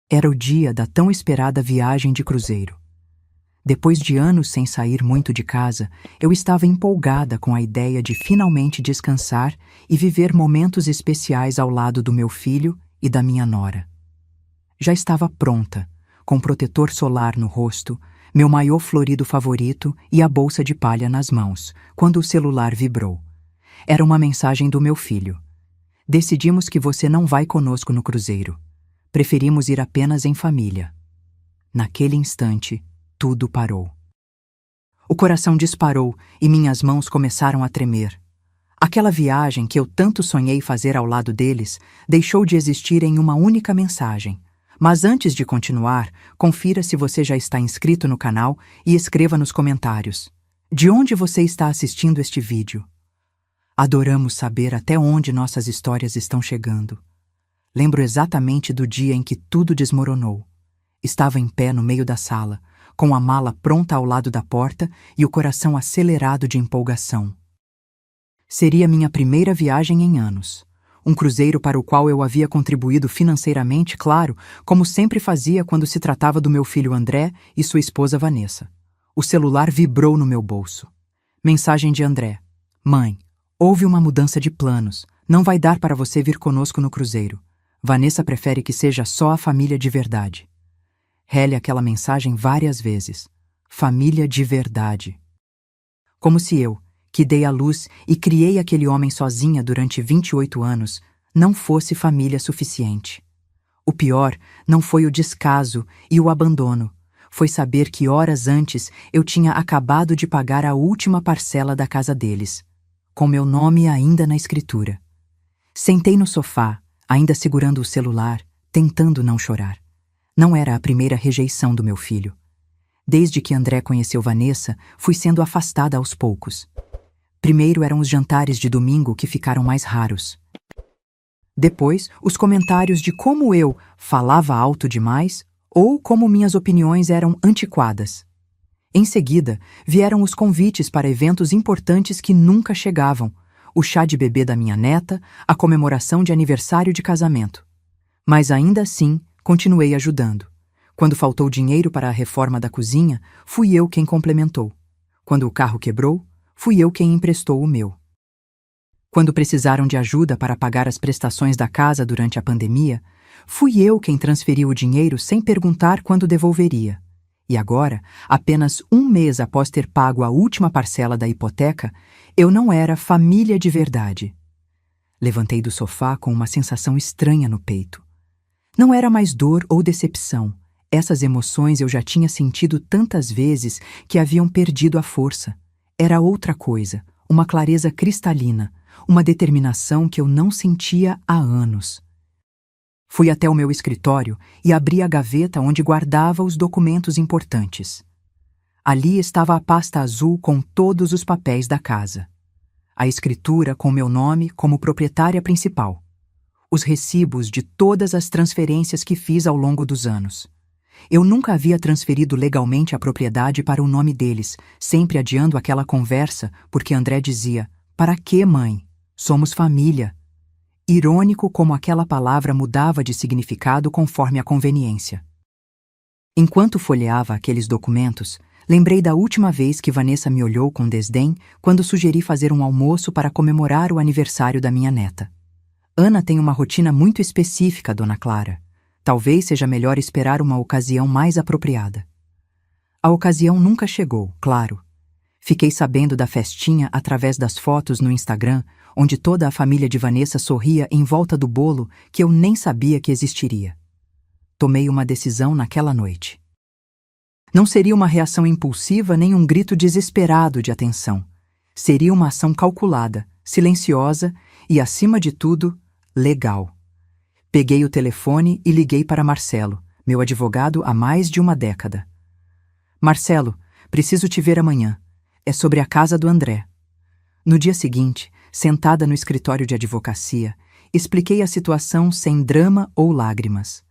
Era o dia da tão esperada viagem de cruzeiro. Depois de anos sem sair muito de casa, eu estava empolgada com a ideia de finalmente descansar e viver momentos especiais ao lado do meu filho e da minha nora. Já estava pronta, com protetor solar no rosto, meu maiô florido favorito e a bolsa de palha nas mãos, quando o celular vibrou. Era uma mensagem do meu filho. Decidimos que você não vai conosco no cruzeiro. Preferimos ir apenas em família. Naquele instante, tudo parou. O coração disparou e minhas mãos começaram a tremer. Aquela viagem que eu tanto sonhei fazer ao lado deles deixou de existir em uma única mensagem. Mas antes de continuar, confira se você já está inscrito no canal e escreva nos comentários. De onde você está assistindo este vídeo? Adoramos saber até onde nossas histórias estão chegando. Lembro exatamente do dia em que tudo desmoronou. Estava em pé no meio da sala, com a mala pronta ao lado da porta e o coração acelerado de empolgação. Seria minha primeira viagem em anos. Um cruzeiro para o qual eu havia contribuído financeiramente, claro, como sempre fazia quando se tratava do meu filho André e sua esposa Vanessa. O celular vibrou no meu bolso. Mensagem de André. Mãe, houve uma mudança de planos. Não vai dar para você vir conosco no cruzeiro. Vanessa prefere que seja só a família de verdade. Rele aquela mensagem várias vezes. Família de verdade. Como se eu, que dei à luz e criei aquele homem sozinha durante 28 anos, não fosse família suficiente. O pior não foi o descaso e o abandono. Foi saber que horas antes eu tinha acabado de pagar a última parcela da casa deles, com meu nome ainda na escritura. Sentei no sofá, ainda segurando o celular, tentando não chorar. Não era a primeira rejeição do meu filho. Desde que André conheceu Vanessa, fui sendo afastada aos poucos. Primeiro eram os jantares de domingo que ficaram mais raros. Depois, os comentários de como eu falava alto demais ou como minhas opiniões eram antiquadas. Em seguida, vieram os convites para eventos importantes que nunca chegavam, o chá de bebê da minha neta, a comemoração de aniversário de casamento. Mas ainda assim, continuei ajudando. Quando faltou dinheiro para a reforma da cozinha, fui eu quem complementou. Quando o carro quebrou, fui eu quem emprestou o meu. Quando precisaram de ajuda para pagar as prestações da casa durante a pandemia, fui eu quem transferiu o dinheiro sem perguntar quando devolveria. E agora, apenas um mês após ter pago a última parcela da hipoteca, eu não era família de verdade. Levantei do sofá com uma sensação estranha no peito. Não era mais dor ou decepção. Essas emoções eu já tinha sentido tantas vezes que haviam perdido a força. Era outra coisa, uma clareza cristalina, uma determinação que eu não sentia há anos. Fui até o meu escritório e abri a gaveta onde guardava os documentos importantes. Ali estava a pasta azul com todos os papéis da casa. A escritura com meu nome como proprietária principal. Os recibos de todas as transferências que fiz ao longo dos anos. Eu nunca havia transferido legalmente a propriedade para o nome deles, sempre adiando aquela conversa, porque André dizia: "Para quê, mãe? Somos família." Irônico como aquela palavra mudava de significado conforme a conveniência. Enquanto folheava aqueles documentos, lembrei da última vez que Vanessa me olhou com desdém quando sugeri fazer um almoço para comemorar o aniversário da minha neta. Ana tem uma rotina muito específica, Dona Clara. Talvez seja melhor esperar uma ocasião mais apropriada. A ocasião nunca chegou, claro. Fiquei sabendo da festinha através das fotos no Instagram, onde toda a família de Vanessa sorria em volta do bolo que eu nem sabia que existiria. Tomei uma decisão naquela noite. Não seria uma reação impulsiva nem um grito desesperado de atenção. Seria uma ação calculada, silenciosa e, acima de tudo, legal. Peguei o telefone e liguei para Marcelo, meu advogado há mais de uma década. Marcelo, preciso te ver amanhã. É sobre a casa do André. No dia seguinte, sentada no escritório de advocacia, expliquei a situação sem drama ou lágrimas.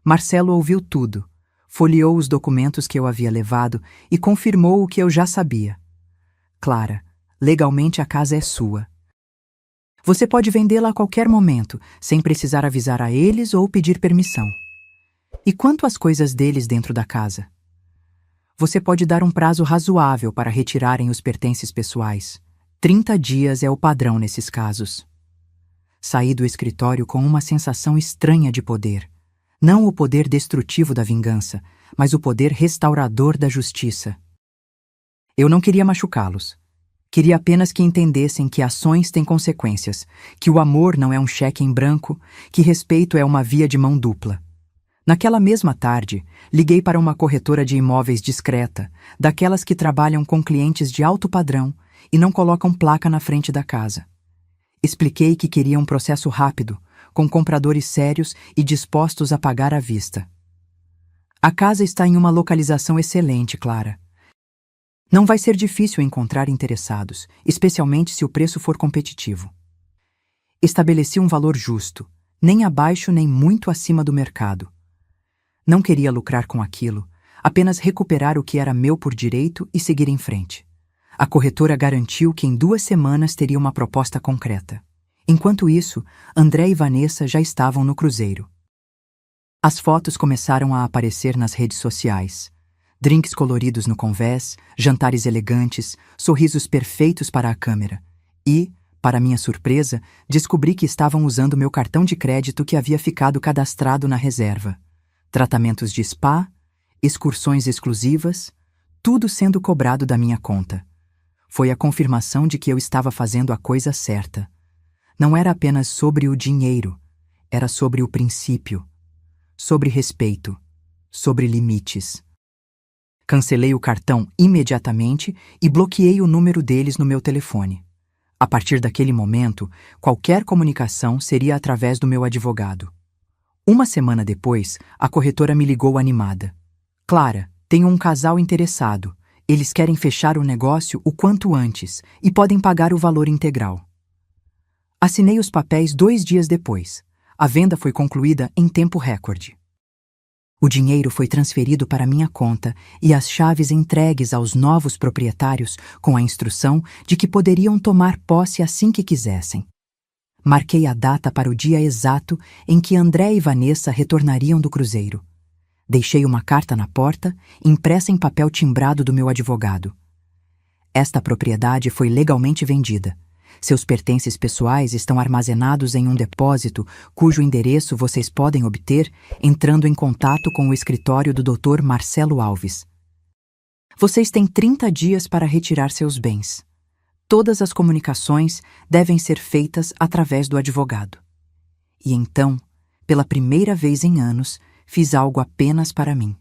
Marcelo ouviu tudo, folheou os documentos que eu havia levado e confirmou o que eu já sabia. Clara, legalmente a casa é sua. Você pode vendê-la a qualquer momento, sem precisar avisar a eles ou pedir permissão. E quanto às coisas deles dentro da casa? Você pode dar um prazo razoável para retirarem os pertences pessoais. 30 dias é o padrão nesses casos. Saí do escritório com uma sensação estranha de poder. Não o poder destrutivo da vingança, mas o poder restaurador da justiça. Eu não queria machucá-los. Queria apenas que entendessem que ações têm consequências, que o amor não é um cheque em branco, que respeito é uma via de mão dupla. Naquela mesma tarde, liguei para uma corretora de imóveis discreta, daquelas que trabalham com clientes de alto padrão e não colocam placa na frente da casa. Expliquei que queria um processo rápido, com compradores sérios e dispostos a pagar à vista. A casa está em uma localização excelente, Clara. Não vai ser difícil encontrar interessados, especialmente se o preço for competitivo. Estabeleci um valor justo, nem abaixo nem muito acima do mercado. Não queria lucrar com aquilo, apenas recuperar o que era meu por direito e seguir em frente. A corretora garantiu que em 2 semanas teria uma proposta concreta. Enquanto isso, André e Vanessa já estavam no cruzeiro. As fotos começaram a aparecer nas redes sociais. Drinks coloridos no convés, jantares elegantes, sorrisos perfeitos para a câmera. E, para minha surpresa, descobri que estavam usando meu cartão de crédito que havia ficado cadastrado na reserva. Tratamentos de spa, excursões exclusivas, tudo sendo cobrado da minha conta. Foi a confirmação de que eu estava fazendo a coisa certa. Não era apenas sobre o dinheiro, era sobre o princípio, sobre respeito, sobre limites. Cancelei o cartão imediatamente e bloqueei o número deles no meu telefone. A partir daquele momento, qualquer comunicação seria através do meu advogado. 1 semana depois, a corretora me ligou animada. Clara, tenho um casal interessado. Eles querem fechar o negócio o quanto antes e podem pagar o valor integral. Assinei os papéis 2 dias depois. A venda foi concluída em tempo recorde. O dinheiro foi transferido para minha conta e as chaves entregues aos novos proprietários com a instrução de que poderiam tomar posse assim que quisessem. Marquei a data para o dia exato em que André e Vanessa retornariam do cruzeiro. Deixei uma carta na porta, impressa em papel timbrado do meu advogado. Esta propriedade foi legalmente vendida. Seus pertences pessoais estão armazenados em um depósito cujo endereço vocês podem obter entrando em contato com o escritório do Dr. Marcelo Alves. Vocês têm 30 dias para retirar seus bens. Todas as comunicações devem ser feitas através do advogado. E então, pela primeira vez em anos, fiz algo apenas para mim.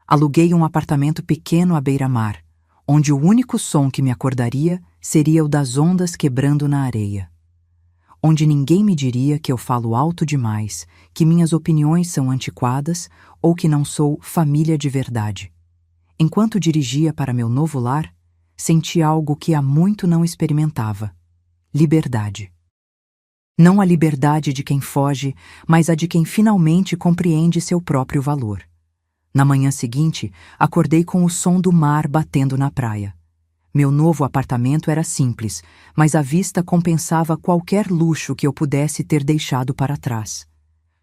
Aluguei um apartamento pequeno à beira-mar, onde o único som que me acordaria seria o das ondas quebrando na areia. Onde ninguém me diria que eu falo alto demais, que minhas opiniões são antiquadas ou que não sou família de verdade. Enquanto dirigia para meu novo lar, senti algo que há muito não experimentava: liberdade. Não a liberdade de quem foge, mas a de quem finalmente compreende seu próprio valor. Na manhã seguinte, acordei com o som do mar batendo na praia. Meu novo apartamento era simples, mas a vista compensava qualquer luxo que eu pudesse ter deixado para trás.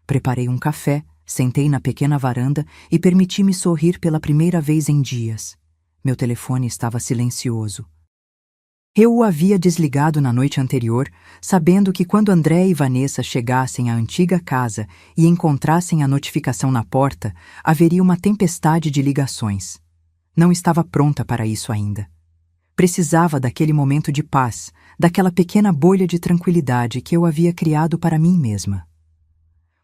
Preparei um café, sentei na pequena varanda e permiti-me sorrir pela primeira vez em dias. Meu telefone estava silencioso. Eu o havia desligado na noite anterior, sabendo que quando André e Vanessa chegassem à antiga casa e encontrassem a notificação na porta, haveria uma tempestade de ligações. Não estava pronta para isso ainda. Precisava daquele momento de paz, daquela pequena bolha de tranquilidade que eu havia criado para mim mesma.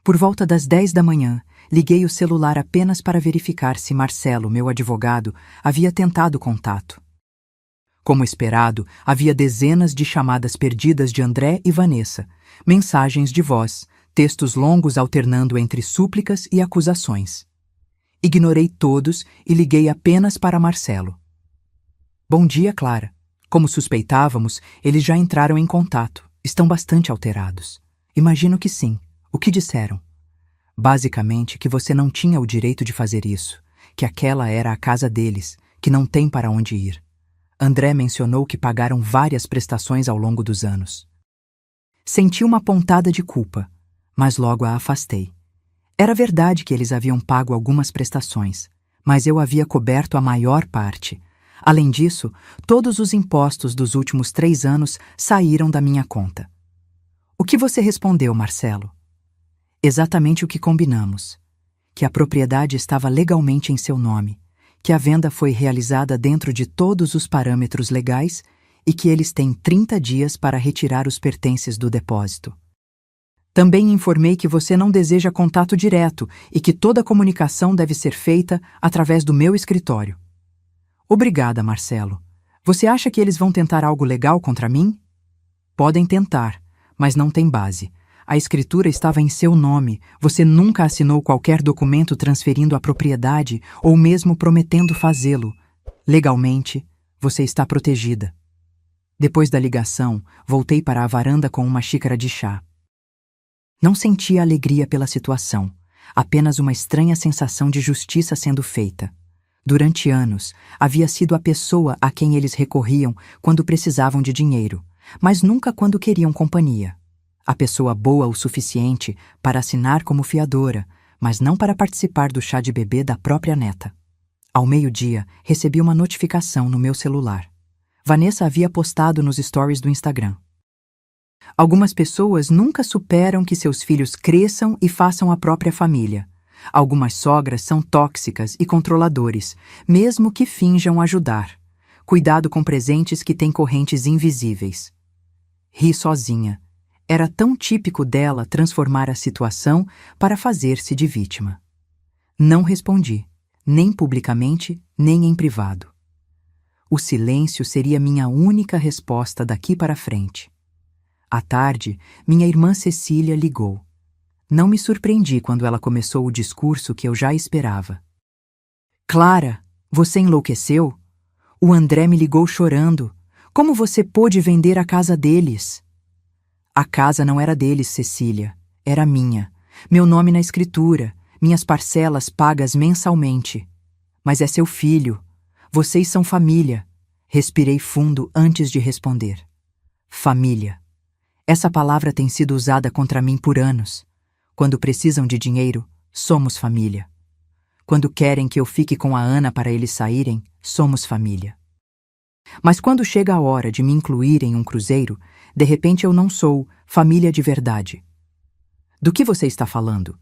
Por volta das 10 da manhã, liguei o celular apenas para verificar se Marcelo, meu advogado, havia tentado contato. Como esperado, havia dezenas de chamadas perdidas de André e Vanessa, mensagens de voz, textos longos alternando entre súplicas e acusações. Ignorei todos e liguei apenas para Marcelo. Bom dia, Clara. Como suspeitávamos, eles já entraram em contato. Estão bastante alterados. Imagino que sim. O que disseram? Basicamente, que você não tinha o direito de fazer isso, que aquela era a casa deles, que não tem para onde ir. André mencionou que pagaram várias prestações ao longo dos anos. Senti uma pontada de culpa, mas logo a afastei. Era verdade que eles haviam pago algumas prestações, mas eu havia coberto a maior parte. Além disso, todos os impostos dos últimos 3 anos saíram da minha conta. O que você respondeu, Marcelo? Exatamente o que combinamos. Que a propriedade estava legalmente em seu nome, que a venda foi realizada dentro de todos os parâmetros legais e que eles têm 30 dias para retirar os pertences do depósito. Também informei que você não deseja contato direto e que toda comunicação deve ser feita através do meu escritório. Obrigada, Marcelo. Você acha que eles vão tentar algo legal contra mim? Podem tentar, mas não tem base. A escritura estava em seu nome, você nunca assinou qualquer documento transferindo a propriedade ou mesmo prometendo fazê-lo. Legalmente, você está protegida. Depois da ligação, voltei para a varanda com uma xícara de chá. Não sentia alegria pela situação, apenas uma estranha sensação de justiça sendo feita. Durante anos, havia sido a pessoa a quem eles recorriam quando precisavam de dinheiro, mas nunca quando queriam companhia. A pessoa boa o suficiente para assinar como fiadora, mas não para participar do chá de bebê da própria neta. Ao meio-dia, recebi uma notificação no meu celular. Vanessa havia postado nos stories do Instagram. Algumas pessoas nunca superam que seus filhos cresçam e façam a própria família. Algumas sogras são tóxicas e controladores, mesmo que finjam ajudar. Cuidado com presentes que têm correntes invisíveis. Ri sozinha. Era tão típico dela transformar a situação para fazer-se de vítima. Não respondi, nem publicamente, nem em privado. O silêncio seria minha única resposta daqui para frente. À tarde, minha irmã Cecília ligou. Não me surpreendi quando ela começou o discurso que eu já esperava. Clara, você enlouqueceu? O André me ligou chorando. Como você pôde vender a casa deles? A casa não era deles, Cecília. Era minha. Meu nome na escritura, minhas parcelas pagas mensalmente. Mas é seu filho. Vocês são família. Respirei fundo antes de responder. Família. Essa palavra tem sido usada contra mim por anos. Quando precisam de dinheiro, somos família. Quando querem que eu fique com a Ana para eles saírem, somos família. Mas quando chega a hora de me incluir em um cruzeiro, de repente eu não sou família de verdade. Do que você está falando?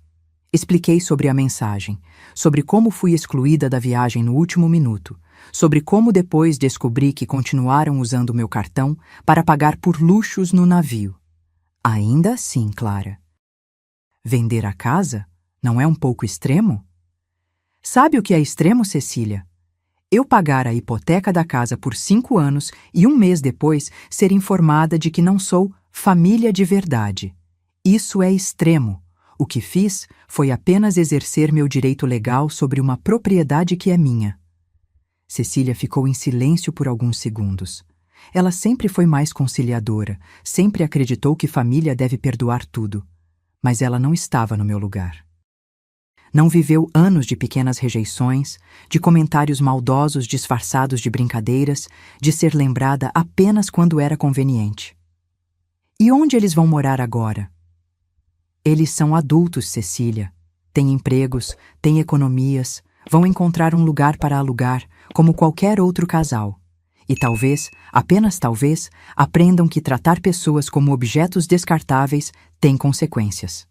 Expliquei sobre a mensagem, sobre como fui excluída da viagem no último minuto, sobre como depois descobri que continuaram usando meu cartão para pagar por luxos no navio. Ainda assim, Clara. Vender a casa? Não é um pouco extremo? Sabe o que é extremo, Cecília? Eu pagar a hipoteca da casa por 5 anos e um mês depois ser informada de que não sou família de verdade. Isso é extremo. O que fiz foi apenas exercer meu direito legal sobre uma propriedade que é minha. Cecília ficou em silêncio por alguns segundos. Ela sempre foi mais conciliadora, sempre acreditou que família deve perdoar tudo. Mas ela não estava no meu lugar. Não viveu anos de pequenas rejeições, de comentários maldosos disfarçados de brincadeiras, de ser lembrada apenas quando era conveniente. E onde eles vão morar agora? Eles são adultos, Cecília. Têm empregos, têm economias, vão encontrar um lugar para alugar, como qualquer outro casal. E talvez, apenas talvez, aprendam que tratar pessoas como objetos descartáveis tem consequências.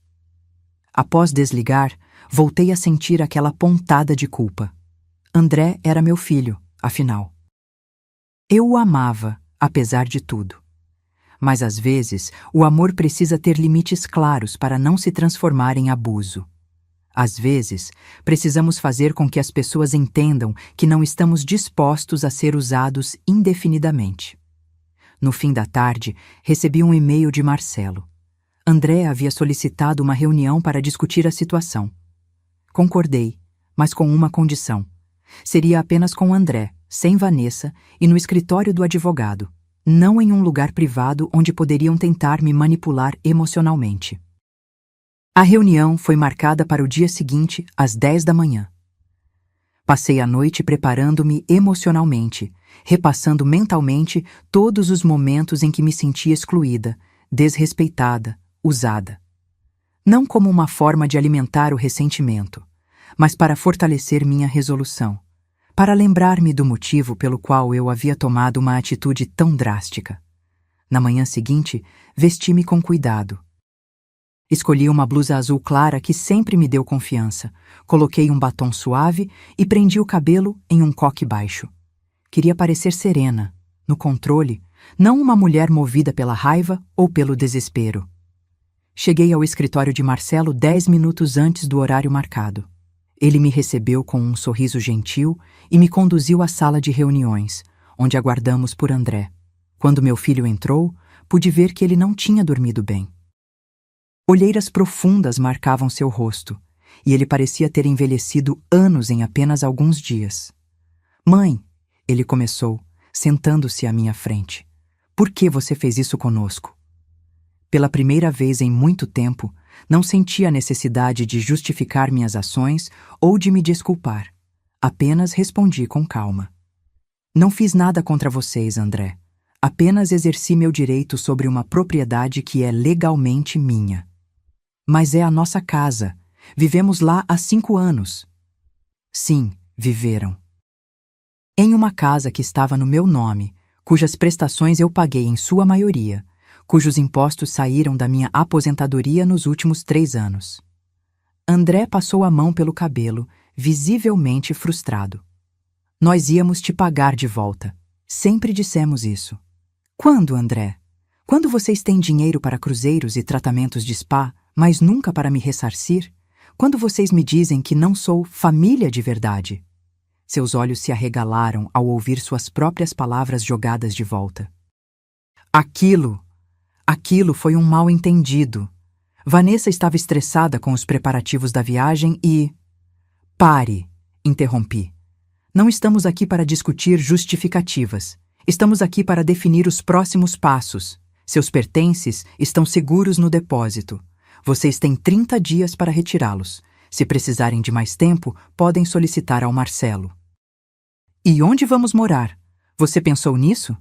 Após desligar, voltei a sentir aquela pontada de culpa. André era meu filho, afinal. Eu o amava, apesar de tudo. Mas às vezes, o amor precisa ter limites claros para não se transformar em abuso. Às vezes, precisamos fazer com que as pessoas entendam que não estamos dispostos a ser usados indefinidamente. No fim da tarde, recebi um e-mail de Marcelo. André havia solicitado uma reunião para discutir a situação. Concordei, mas com uma condição. Seria apenas com André, sem Vanessa, e no escritório do advogado, não em um lugar privado onde poderiam tentar me manipular emocionalmente. A reunião foi marcada para o dia seguinte, às 10 da manhã. Passei a noite preparando-me emocionalmente, repassando mentalmente todos os momentos em que me senti excluída, desrespeitada, usada. não como uma forma de alimentar o ressentimento, mas para fortalecer minha resolução, para lembrar-me do motivo pelo qual eu havia tomado uma atitude tão drástica. Na manhã seguinte, vesti-me com cuidado. Escolhi uma blusa azul clara que sempre me deu confiança, coloquei um batom suave e prendi o cabelo em um coque baixo. Queria parecer serena, no controle, não uma mulher movida pela raiva ou pelo desespero. Cheguei ao escritório de Marcelo 10 minutos antes do horário marcado. Ele me recebeu com um sorriso gentil e me conduziu à sala de reuniões, onde aguardamos por André. Quando meu filho entrou, pude ver que ele não tinha dormido bem. Olheiras profundas marcavam seu rosto, e ele parecia ter envelhecido anos em apenas alguns dias. "Mãe", ele começou, sentando-se à minha frente. "Por que você fez isso conosco?" Pela primeira vez em muito tempo, não senti a necessidade de justificar minhas ações ou de me desculpar. Apenas respondi com calma. "Não fiz nada contra vocês, André. Apenas exerci meu direito sobre uma propriedade que é legalmente minha. Mas é a nossa casa. Vivemos lá há 5 anos. Sim, viveram. Em uma casa que estava no meu nome, cujas prestações eu paguei em sua maioria, cujos impostos saíram da minha aposentadoria nos últimos 3 anos. André passou a mão pelo cabelo, visivelmente frustrado. Nós íamos te pagar de volta. Sempre dissemos isso. Quando, André? Quando vocês têm dinheiro para cruzeiros e tratamentos de spa, mas nunca para me ressarcir? Quando vocês me dizem que não sou família de verdade? Seus olhos se arregalaram ao ouvir suas próprias palavras jogadas de volta. Aquilo foi um mal-entendido. Vanessa estava estressada com os preparativos da viagem e... Pare, interrompi. Não estamos aqui para discutir justificativas. Estamos aqui para definir os próximos passos. Seus pertences estão seguros no depósito. Vocês têm 30 dias para retirá-los. Se precisarem de mais tempo, podem solicitar ao Marcelo. E onde vamos morar? Você pensou nisso?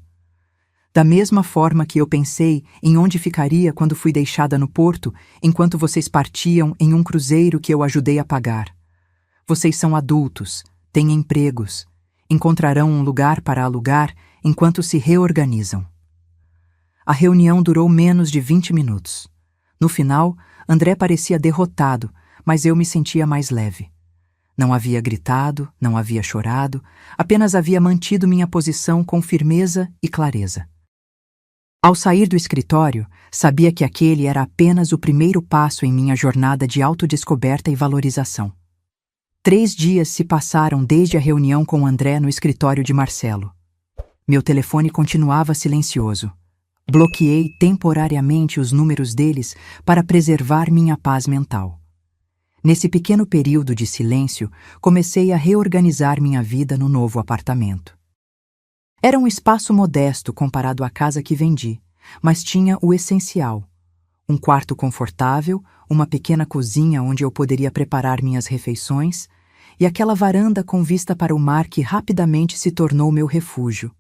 Da mesma forma que eu pensei em onde ficaria quando fui deixada no porto, enquanto vocês partiam em um cruzeiro que eu ajudei a pagar. Vocês são adultos, têm empregos, encontrarão um lugar para alugar enquanto se reorganizam. A reunião durou menos de 20 minutos. No final, André parecia derrotado, mas eu me sentia mais leve. Não havia gritado, não havia chorado, apenas havia mantido minha posição com firmeza e clareza. Ao sair do escritório, sabia que aquele era apenas o primeiro passo em minha jornada de autodescoberta e valorização. 3 dias se passaram desde a reunião com André no escritório de Marcelo. Meu telefone continuava silencioso. Bloqueei temporariamente os números deles para preservar minha paz mental. Nesse pequeno período de silêncio, comecei a reorganizar minha vida no novo apartamento. Era um espaço modesto comparado à casa que vendi, mas tinha o essencial: um quarto confortável, uma pequena cozinha onde eu poderia preparar minhas refeições e aquela varanda com vista para o mar que rapidamente se tornou meu refúgio.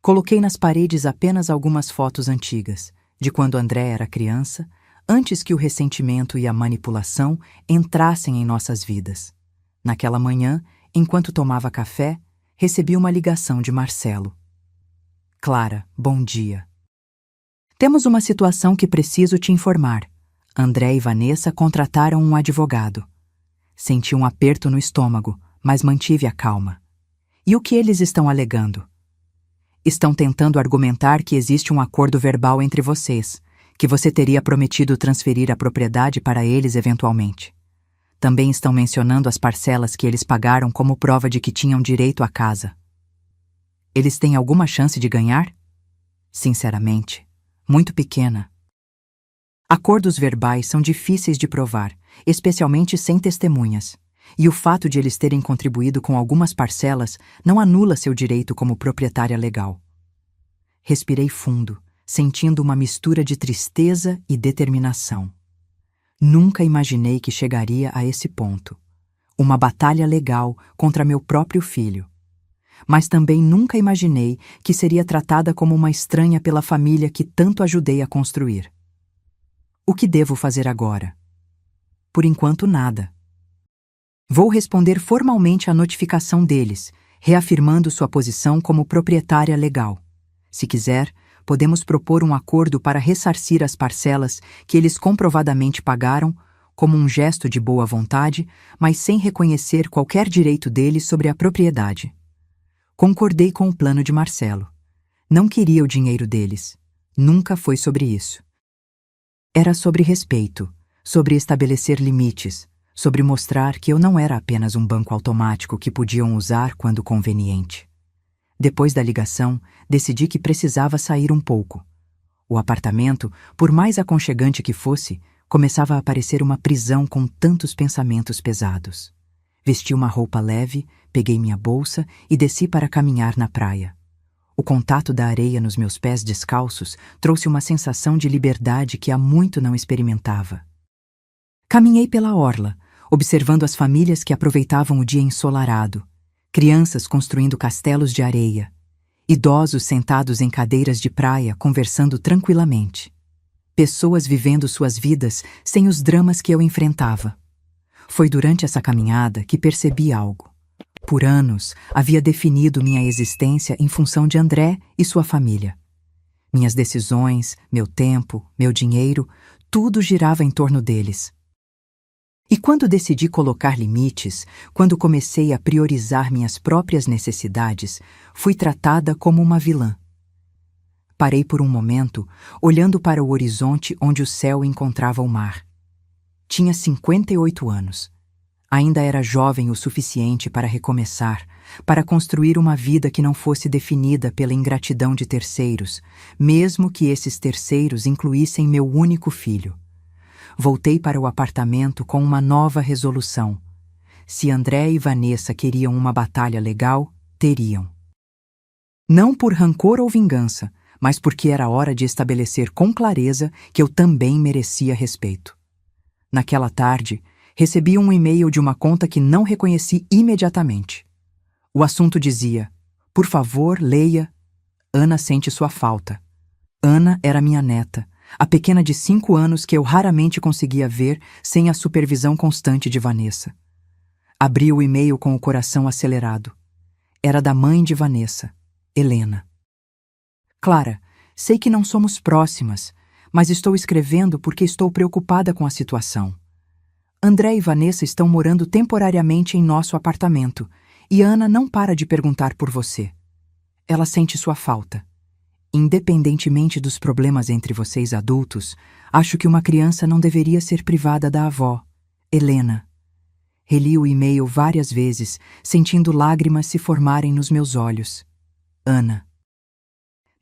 Coloquei nas paredes apenas algumas fotos antigas, de quando André era criança, antes que o ressentimento e a manipulação entrassem em nossas vidas. Naquela manhã, enquanto tomava café, recebi uma ligação de Marcelo. Clara, bom dia. Temos uma situação que preciso te informar. André e Vanessa contrataram um advogado. Senti um aperto no estômago, mas mantive a calma. E o que eles estão alegando? Estão tentando argumentar que existe um acordo verbal entre vocês, que você teria prometido transferir a propriedade para eles eventualmente. Também estão mencionando as parcelas que eles pagaram como prova de que tinham direito à casa. Eles têm alguma chance de ganhar? Sinceramente, muito pequena. Acordos verbais são difíceis de provar, especialmente sem testemunhas. E o fato de eles terem contribuído com algumas parcelas não anula seu direito como proprietária legal. Respirei fundo, sentindo uma mistura de tristeza e determinação. Nunca imaginei que chegaria a esse ponto. Uma batalha legal contra meu próprio filho. Mas também nunca imaginei que seria tratada como uma estranha pela família que tanto ajudei a construir. O que devo fazer agora? Por enquanto, nada. Vou responder formalmente à notificação deles, reafirmando sua posição como proprietária legal. Se quiser, podemos propor um acordo para ressarcir as parcelas que eles comprovadamente pagaram, como um gesto de boa vontade, mas sem reconhecer qualquer direito deles sobre a propriedade. Concordei com o plano de Marcelo. Não queria o dinheiro deles. Nunca foi sobre isso. Era sobre respeito, sobre estabelecer limites, sobre mostrar que eu não era apenas um banco automático que podiam usar quando conveniente. Depois da ligação, decidi que precisava sair um pouco. O apartamento, por mais aconchegante que fosse, começava a parecer uma prisão com tantos pensamentos pesados. Vesti uma roupa leve, peguei minha bolsa e desci para caminhar na praia. O contato da areia nos meus pés descalços trouxe uma sensação de liberdade que há muito não experimentava. Caminhei pela orla, observando as famílias que aproveitavam o dia ensolarado, crianças construindo castelos de areia, idosos sentados em cadeiras de praia conversando tranquilamente, pessoas vivendo suas vidas sem os dramas que eu enfrentava. Foi durante essa caminhada que percebi algo. Por anos, havia definido minha existência em função de André e sua família. Minhas decisões, meu tempo, meu dinheiro, tudo girava em torno deles. E quando decidi colocar limites, quando comecei a priorizar minhas próprias necessidades, fui tratada como uma vilã. Parei por um momento, olhando para o horizonte onde o céu encontrava o mar. Tinha 58 anos. Ainda era jovem o suficiente para recomeçar, para construir uma vida que não fosse definida pela ingratidão de terceiros, mesmo que esses terceiros incluíssem meu único filho. Voltei para o apartamento com uma nova resolução. Se André e Vanessa queriam uma batalha legal, teriam. Não por rancor ou vingança, mas porque era hora de estabelecer com clareza que eu também merecia respeito. Naquela tarde, recebi um e-mail de uma conta que não reconheci imediatamente. O assunto dizia: "Por favor, leia. Ana sente sua falta." Ana era minha neta, a pequena de 5 anos que eu raramente conseguia ver sem a supervisão constante de Vanessa. Abri o e-mail com o coração acelerado. Era da mãe de Vanessa, Helena. "Clara, sei que não somos próximas, mas estou escrevendo porque estou preocupada com a situação. André e Vanessa estão morando temporariamente em nosso apartamento e Ana não para de perguntar por você. Ela sente sua falta. Independentemente dos problemas entre vocês adultos, acho que uma criança não deveria ser privada da avó, Helena." Reli o e-mail várias vezes, sentindo lágrimas se formarem nos meus olhos. Ana.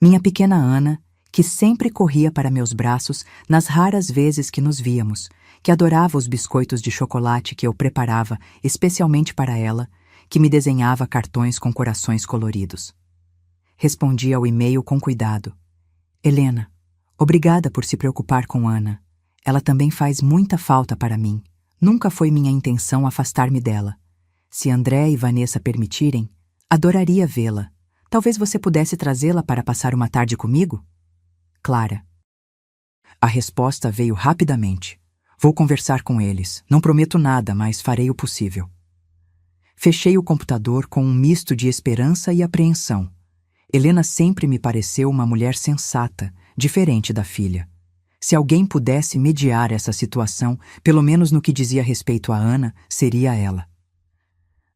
Minha pequena Ana, que sempre corria para meus braços nas raras vezes que nos víamos, que adorava os biscoitos de chocolate que eu preparava especialmente para ela, que me desenhava cartões com corações coloridos. Respondi ao e-mail com cuidado. "Helena, obrigada por se preocupar com Ana. Ela também faz muita falta para mim. Nunca foi minha intenção afastar-me dela. Se André e Vanessa permitirem, adoraria vê-la. Talvez você pudesse trazê-la para passar uma tarde comigo? Clara." A resposta veio rapidamente. "Vou conversar com eles. Não prometo nada, mas farei o possível." Fechei o computador com um misto de esperança e apreensão. Helena sempre me pareceu uma mulher sensata, diferente da filha. Se alguém pudesse mediar essa situação, pelo menos no que dizia respeito a Ana, seria ela.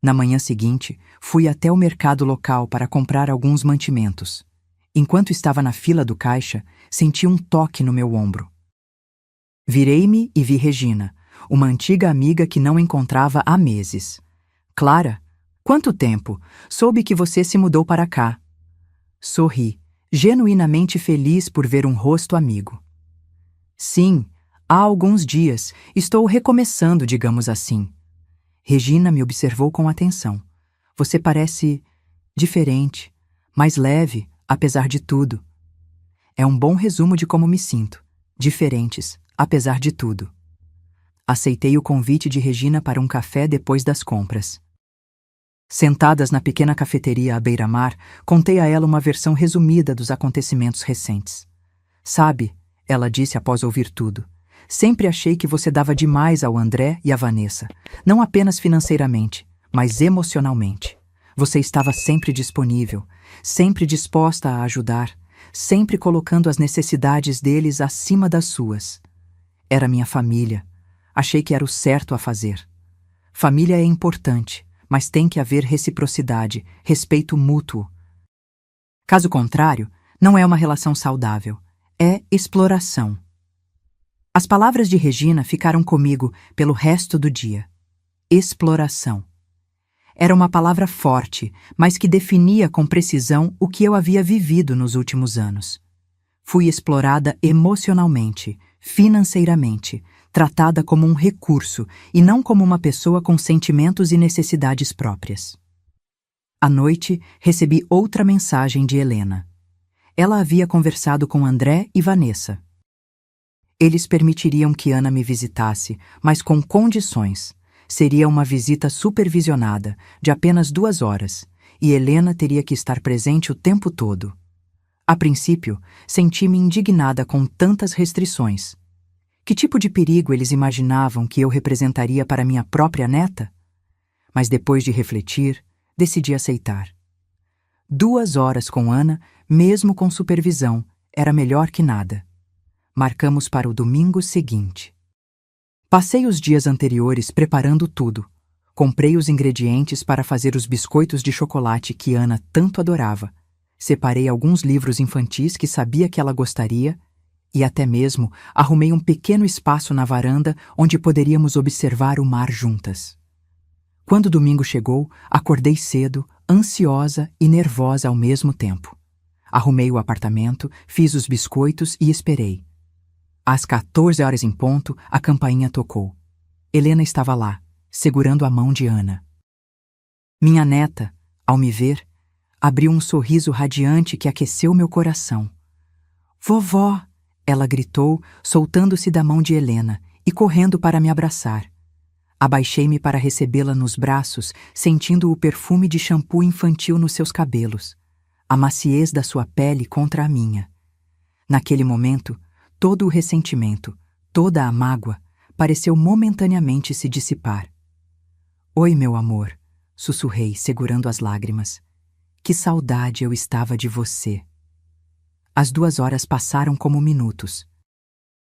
Na manhã seguinte, fui até o mercado local para comprar alguns mantimentos. Enquanto estava na fila do caixa, senti um toque no meu ombro. Virei-me e vi Regina, uma antiga amiga que não encontrava há meses. "Clara, quanto tempo? Soube que você se mudou para cá." Sorri, genuinamente feliz por ver um rosto amigo. "Sim, há alguns dias. Estou recomeçando, digamos assim." Regina me observou com atenção. "Você parece diferente, mais leve, apesar de tudo." É um bom resumo de como me sinto. Diferentes, apesar de tudo. Aceitei o convite de Regina para um café depois das compras. Sentadas na pequena cafeteria à beira-mar, contei a ela uma versão resumida dos acontecimentos recentes. "Sabe," ela disse após ouvir tudo, Sempre achei que você dava demais ao André e à Vanessa, não apenas financeiramente, mas emocionalmente. Você estava sempre disponível, sempre disposta a ajudar, sempre colocando as necessidades deles acima das suas. Era minha família. Achei que era o certo a fazer. Família é importante, mas tem que haver reciprocidade, respeito mútuo. Caso contrário, não é uma relação saudável. É exploração. As palavras de Regina ficaram comigo pelo resto do dia. Exploração. Era uma palavra forte, mas que definia com precisão o que eu havia vivido nos últimos anos. Fui explorada emocionalmente, financeiramente, tratada como um recurso e não como uma pessoa com sentimentos e necessidades próprias. À noite, recebi outra mensagem de Helena. Ela havia conversado com André e Vanessa. Eles permitiriam que Ana me visitasse, mas com condições. Seria uma visita supervisionada, de apenas 2 horas, e Helena teria que estar presente o tempo todo. A princípio, senti-me indignada com tantas restrições. Que tipo de perigo eles imaginavam que eu representaria para minha própria neta? Mas depois de refletir, decidi aceitar. 2 horas com Ana, mesmo com supervisão, era melhor que nada. Marcamos para o domingo seguinte. Passei os dias anteriores preparando tudo. Comprei os ingredientes para fazer os biscoitos de chocolate que Ana tanto adorava. Separei alguns livros infantis que sabia que ela gostaria e até mesmo arrumei um pequeno espaço na varanda onde poderíamos observar o mar juntas. Quando o domingo chegou, acordei cedo, ansiosa e nervosa ao mesmo tempo. Arrumei o apartamento, fiz os biscoitos e esperei. Às 14 horas em ponto, a campainha tocou. Helena estava lá, segurando a mão de Ana. Minha neta, ao me ver, abriu um sorriso radiante que aqueceu meu coração. "Vovó!" ela gritou, soltando-se da mão de Helena e correndo para me abraçar. Abaixei-me para recebê-la nos braços, sentindo o perfume de shampoo infantil nos seus cabelos, a maciez da sua pele contra a minha. Naquele momento, todo o ressentimento, toda a mágoa, pareceu momentaneamente se dissipar. "Oi, meu amor", sussurrei, segurando as lágrimas. "Que saudade eu estava de você." As 2 horas passaram como minutos.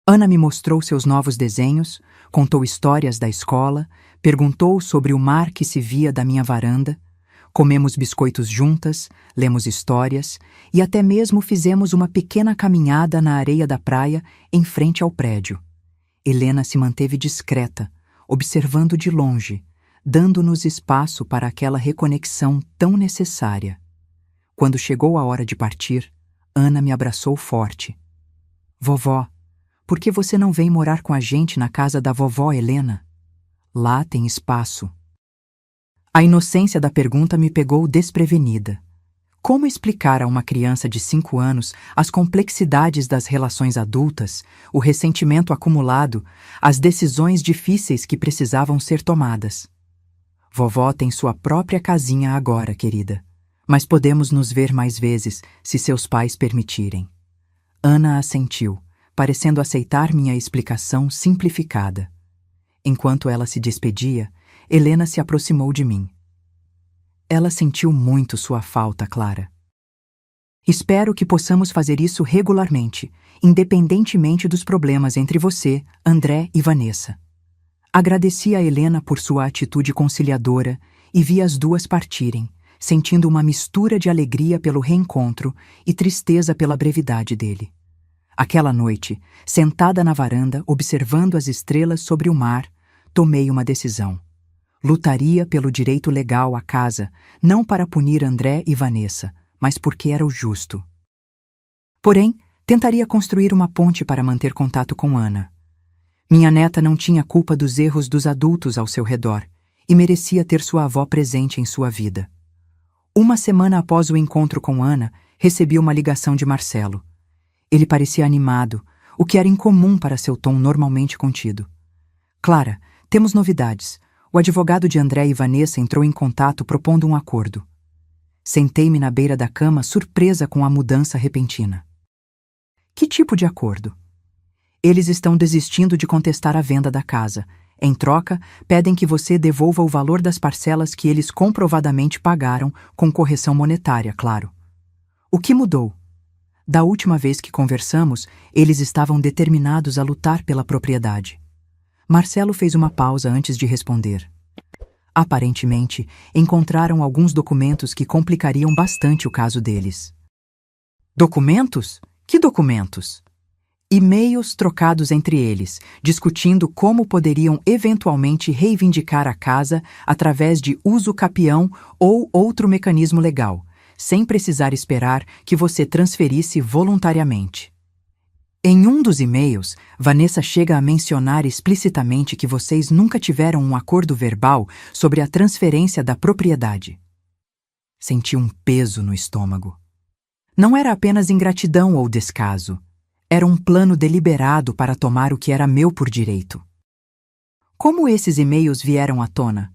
Ana me mostrou seus novos desenhos, contou histórias da escola, perguntou sobre o mar que se via da minha varanda, comemos biscoitos juntas, lemos histórias e até mesmo fizemos uma pequena caminhada na areia da praia em frente ao prédio. Helena se manteve discreta, observando de longe, dando-nos espaço para aquela reconexão tão necessária. Quando chegou a hora de partir, Ana me abraçou forte. "Vovó, por que você não vem morar com a gente na casa da vovó Helena? Lá tem espaço." A inocência da pergunta me pegou desprevenida. Como explicar a uma criança de 5 anos as complexidades das relações adultas, o ressentimento acumulado, as decisões difíceis que precisavam ser tomadas? "Vovó tem sua própria casinha agora, querida, mas podemos nos ver mais vezes, se seus pais permitirem." Ana assentiu, parecendo aceitar minha explicação simplificada. Enquanto ela se despedia, Helena se aproximou de mim. "Ela sentiu muito sua falta, Clara. Espero que possamos fazer isso regularmente, independentemente dos problemas entre você, André e Vanessa." Agradeci a Helena por sua atitude conciliadora e vi as duas partirem, sentindo uma mistura de alegria pelo reencontro e tristeza pela brevidade dele. Aquela noite, sentada na varanda, observando as estrelas sobre o mar, tomei uma decisão. Lutaria pelo direito legal à casa, não para punir André e Vanessa, mas porque era o justo. Porém, tentaria construir uma ponte para manter contato com Ana. Minha neta não tinha culpa dos erros dos adultos ao seu redor e merecia ter sua avó presente em sua vida. 1 semana após o encontro com Ana, recebi uma ligação de Marcelo. Ele parecia animado, o que era incomum para seu tom normalmente contido. "Clara, temos novidades. O advogado de André e Vanessa entrou em contato propondo um acordo." Sentei-me na beira da cama, surpresa com a mudança repentina. "Que tipo de acordo?" Eles estão desistindo de contestar a venda da casa. Em troca, pedem que você devolva o valor das parcelas que eles comprovadamente pagaram, com correção monetária, claro. O que mudou? Da última vez que conversamos, eles estavam determinados a lutar pela propriedade. Marcelo fez uma pausa antes de responder. Aparentemente, encontraram alguns documentos que complicariam bastante o caso deles. Documentos? Que documentos? E-mails trocados entre eles, discutindo como poderiam eventualmente reivindicar a casa através de uso capião ou outro mecanismo legal, sem precisar esperar que você transferisse voluntariamente. Em um dos e-mails, Vanessa chega a mencionar explicitamente que vocês nunca tiveram um acordo verbal sobre a transferência da propriedade. Senti um peso no estômago. Não era apenas ingratidão ou descaso. Era um plano deliberado para tomar o que era meu por direito. Como esses e-mails vieram à tona?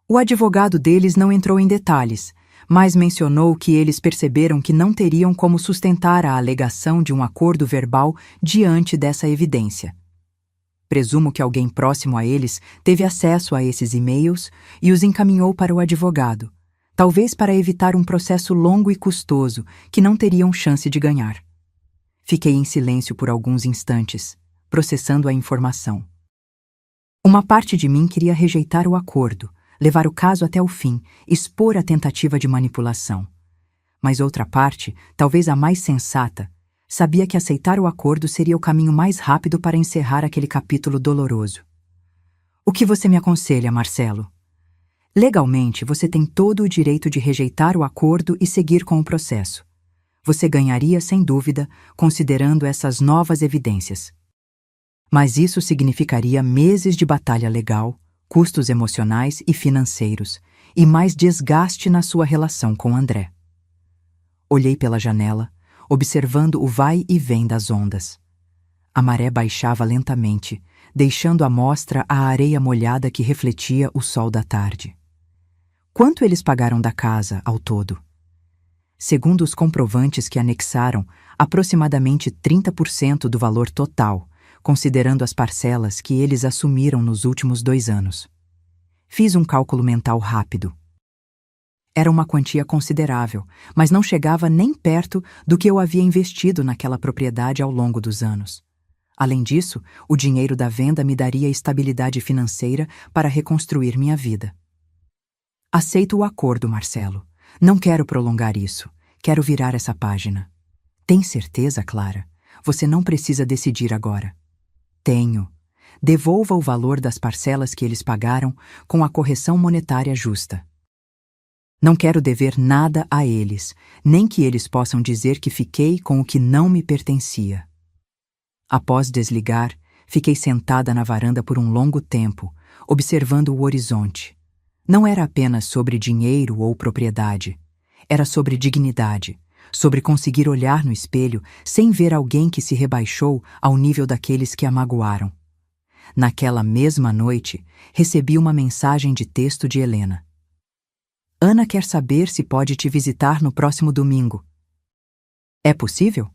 O advogado deles não entrou em detalhes, mas mencionou que eles perceberam que não teriam como sustentar a alegação de um acordo verbal diante dessa evidência. Presumo que alguém próximo a eles teve acesso a esses e-mails e os encaminhou para o advogado, talvez para evitar um processo longo e custoso que não teriam chance de ganhar. Fiquei em silêncio por alguns instantes, processando a informação. Uma parte de mim queria rejeitar o acordo, levar o caso até o fim, expor a tentativa de manipulação. Mas outra parte, talvez a mais sensata, sabia que aceitar o acordo seria o caminho mais rápido para encerrar aquele capítulo doloroso. O que você me aconselha, Marcelo? Legalmente, você tem todo o direito de rejeitar o acordo e seguir com o processo. Você ganharia, sem dúvida, considerando essas novas evidências. Mas isso significaria meses de batalha legal, custos emocionais e financeiros, e mais desgaste na sua relação com André. Olhei pela janela, observando o vai e vem das ondas. A maré baixava lentamente, deixando à mostra a areia molhada que refletia o sol da tarde. Quanto eles pagaram da casa, ao todo? Segundo os comprovantes que anexaram, aproximadamente 30% do valor total, considerando as parcelas que eles assumiram nos últimos 2 anos. Fiz um cálculo mental rápido. Era uma quantia considerável, mas não chegava nem perto do que eu havia investido naquela propriedade ao longo dos anos. Além disso, o dinheiro da venda me daria estabilidade financeira para reconstruir minha vida. Aceito o acordo, Marcelo. Não quero prolongar isso. Quero virar essa página. Tem certeza, Clara? Você não precisa decidir agora. Tenho. Devolva o valor das parcelas que eles pagaram com a correção monetária justa. Não quero dever nada a eles, nem que eles possam dizer que fiquei com o que não me pertencia. Após desligar, fiquei sentada na varanda por um longo tempo, observando o horizonte. Não era apenas sobre dinheiro ou propriedade. Era sobre dignidade, sobre conseguir olhar no espelho sem ver alguém que se rebaixou ao nível daqueles que a magoaram. Naquela mesma noite, recebi uma mensagem de texto de Helena. Ana quer saber se pode te visitar no próximo domingo. É possível?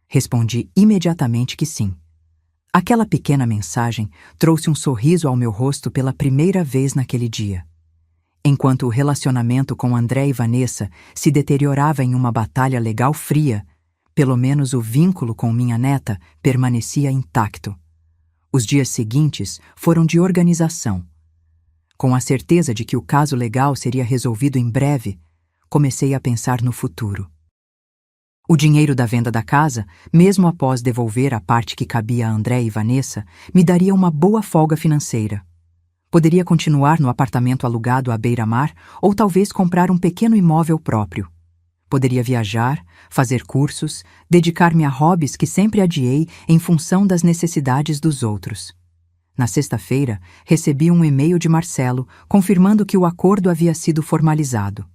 Respondi imediatamente que sim. Aquela pequena mensagem trouxe um sorriso ao meu rosto pela primeira vez naquele dia. Enquanto o relacionamento com André e Vanessa se deteriorava em uma batalha legal fria, pelo menos o vínculo com minha neta permanecia intacto. Os dias seguintes foram de organização. Com a certeza de que o caso legal seria resolvido em breve, comecei a pensar no futuro. O dinheiro da venda da casa, mesmo após devolver a parte que cabia a André e Vanessa, me daria uma boa folga financeira. Poderia continuar no apartamento alugado à beira-mar ou talvez comprar um pequeno imóvel próprio. Poderia viajar, fazer cursos, dedicar-me a hobbies que sempre adiei em função das necessidades dos outros. Na sexta-feira, recebi um e-mail de Marcelo confirmando que o acordo havia sido formalizado.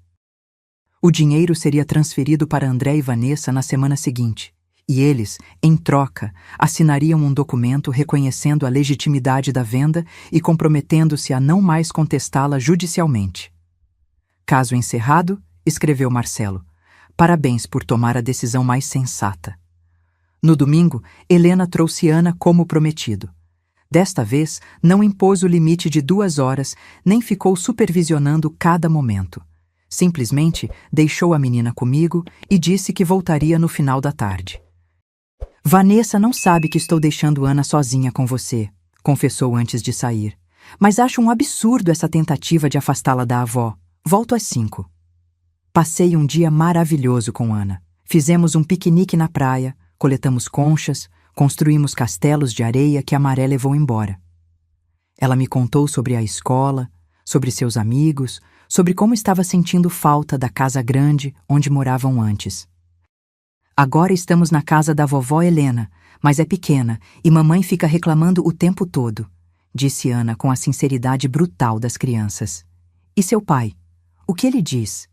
O dinheiro seria transferido para André e Vanessa na semana seguinte, e eles, em troca, assinariam um documento reconhecendo a legitimidade da venda e comprometendo-se a não mais contestá-la judicialmente. Caso encerrado, escreveu Marcelo. Parabéns por tomar a decisão mais sensata. No domingo, Helena trouxe Ana como prometido. Desta vez, não impôs o limite de 2 horas, nem ficou supervisionando cada momento. Simplesmente deixou a menina comigo e disse que voltaria no final da tarde. Vanessa não sabe que estou deixando Ana sozinha com você, confessou antes de sair. Mas acho um absurdo essa tentativa de afastá-la da avó. Volto às 5. Passei um dia maravilhoso com Ana. Fizemos um piquenique na praia, coletamos conchas, construímos castelos de areia que a maré levou embora. Ela me contou sobre a escola, sobre seus amigos, sobre como estava sentindo falta da casa grande onde moravam antes. Agora estamos na casa da vovó Helena, mas é pequena e mamãe fica reclamando o tempo todo, disse Ana com a sinceridade brutal das crianças. E seu pai? O que ele diz?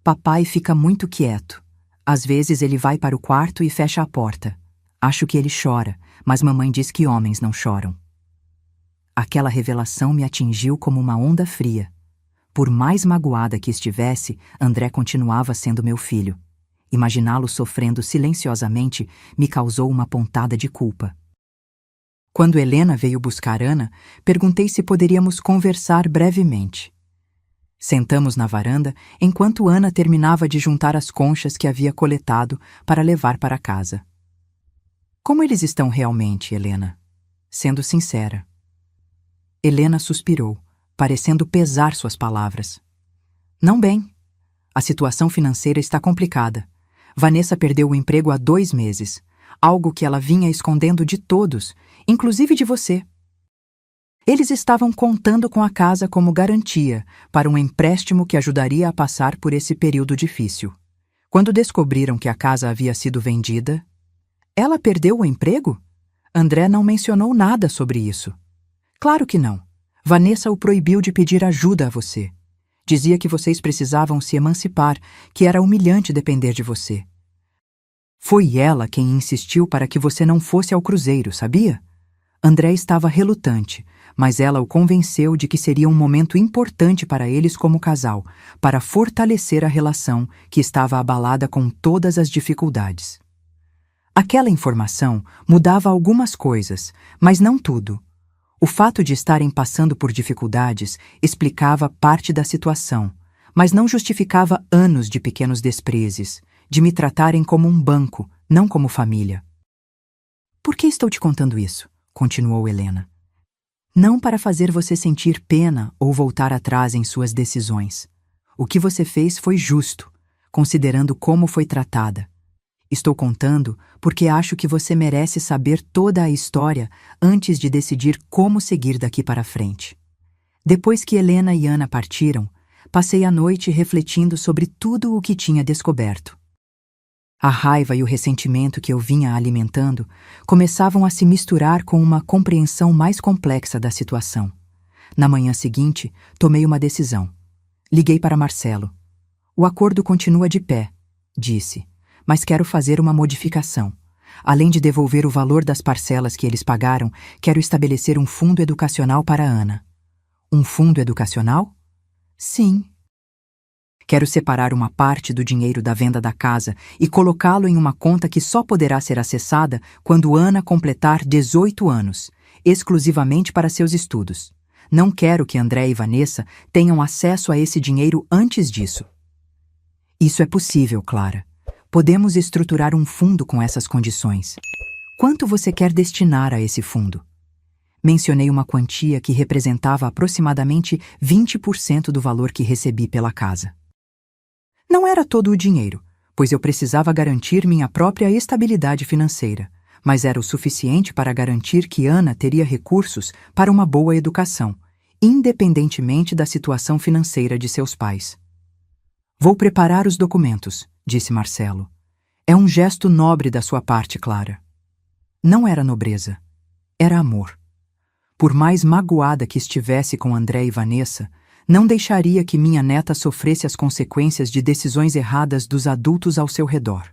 Papai fica muito quieto. Às vezes ele vai para o quarto e fecha a porta. Acho que ele chora, mas mamãe diz que homens não choram. Aquela revelação me atingiu como uma onda fria. Por mais magoada que estivesse, André continuava sendo meu filho. Imaginá-lo sofrendo silenciosamente me causou uma pontada de culpa. Quando Helena veio buscar Ana, perguntei se poderíamos conversar brevemente. Sentamos na varanda enquanto Ana terminava de juntar as conchas que havia coletado para levar para casa. Como eles estão realmente, Helena? Sendo sincera. Helena suspirou, parecendo pesar suas palavras. Não bem. A situação financeira está complicada. Vanessa perdeu o emprego há 2 meses, algo que ela vinha escondendo de todos, inclusive de você. Eles estavam contando com a casa como garantia para um empréstimo que ajudaria a passar por esse período difícil. Quando descobriram que a casa havia sido vendida, ela perdeu o emprego? André não mencionou nada sobre isso. Claro que não. Vanessa o proibiu de pedir ajuda a você. Dizia que vocês precisavam se emancipar, que era humilhante depender de você. Foi ela quem insistiu para que você não fosse ao cruzeiro, sabia? André estava relutante, mas ela o convenceu de que seria um momento importante para eles como casal, para fortalecer a relação que estava abalada com todas as dificuldades. Aquela informação mudava algumas coisas, mas não tudo. O fato de estarem passando por dificuldades explicava parte da situação, mas não justificava anos de pequenos desprezes, de me tratarem como um banco, não como família. Por que estou te contando isso? Continuou Helena. Não para fazer você sentir pena ou voltar atrás em suas decisões. O que você fez foi justo, considerando como foi tratada. Estou contando porque acho que você merece saber toda a história antes de decidir como seguir daqui para frente. Depois que Helena e Ana partiram, passei a noite refletindo sobre tudo o que tinha descoberto. A raiva e o ressentimento que eu vinha alimentando começavam a se misturar com uma compreensão mais complexa da situação. Na manhã seguinte, tomei uma decisão. Liguei para Marcelo. O acordo continua de pé, disse, mas quero fazer uma modificação. Além de devolver o valor das parcelas que eles pagaram, quero estabelecer um fundo educacional para Ana. Um fundo educacional? Sim. Quero separar uma parte do dinheiro da venda da casa e colocá-lo em uma conta que só poderá ser acessada quando Ana completar 18 anos, exclusivamente para seus estudos. Não quero que André e Vanessa tenham acesso a esse dinheiro antes disso. Isso é possível, Clara. Podemos estruturar um fundo com essas condições. Quanto você quer destinar a esse fundo? Mencionei uma quantia que representava aproximadamente 20% do valor que recebi pela casa. Não era todo o dinheiro, pois eu precisava garantir minha própria estabilidade financeira, mas era o suficiente para garantir que Ana teria recursos para uma boa educação, independentemente da situação financeira de seus pais. Vou preparar os documentos, disse Marcelo. É um gesto nobre da sua parte, Clara. Não era nobreza, era amor. Por mais magoada que estivesse com André e Vanessa, não deixaria que minha neta sofresse as consequências de decisões erradas dos adultos ao seu redor.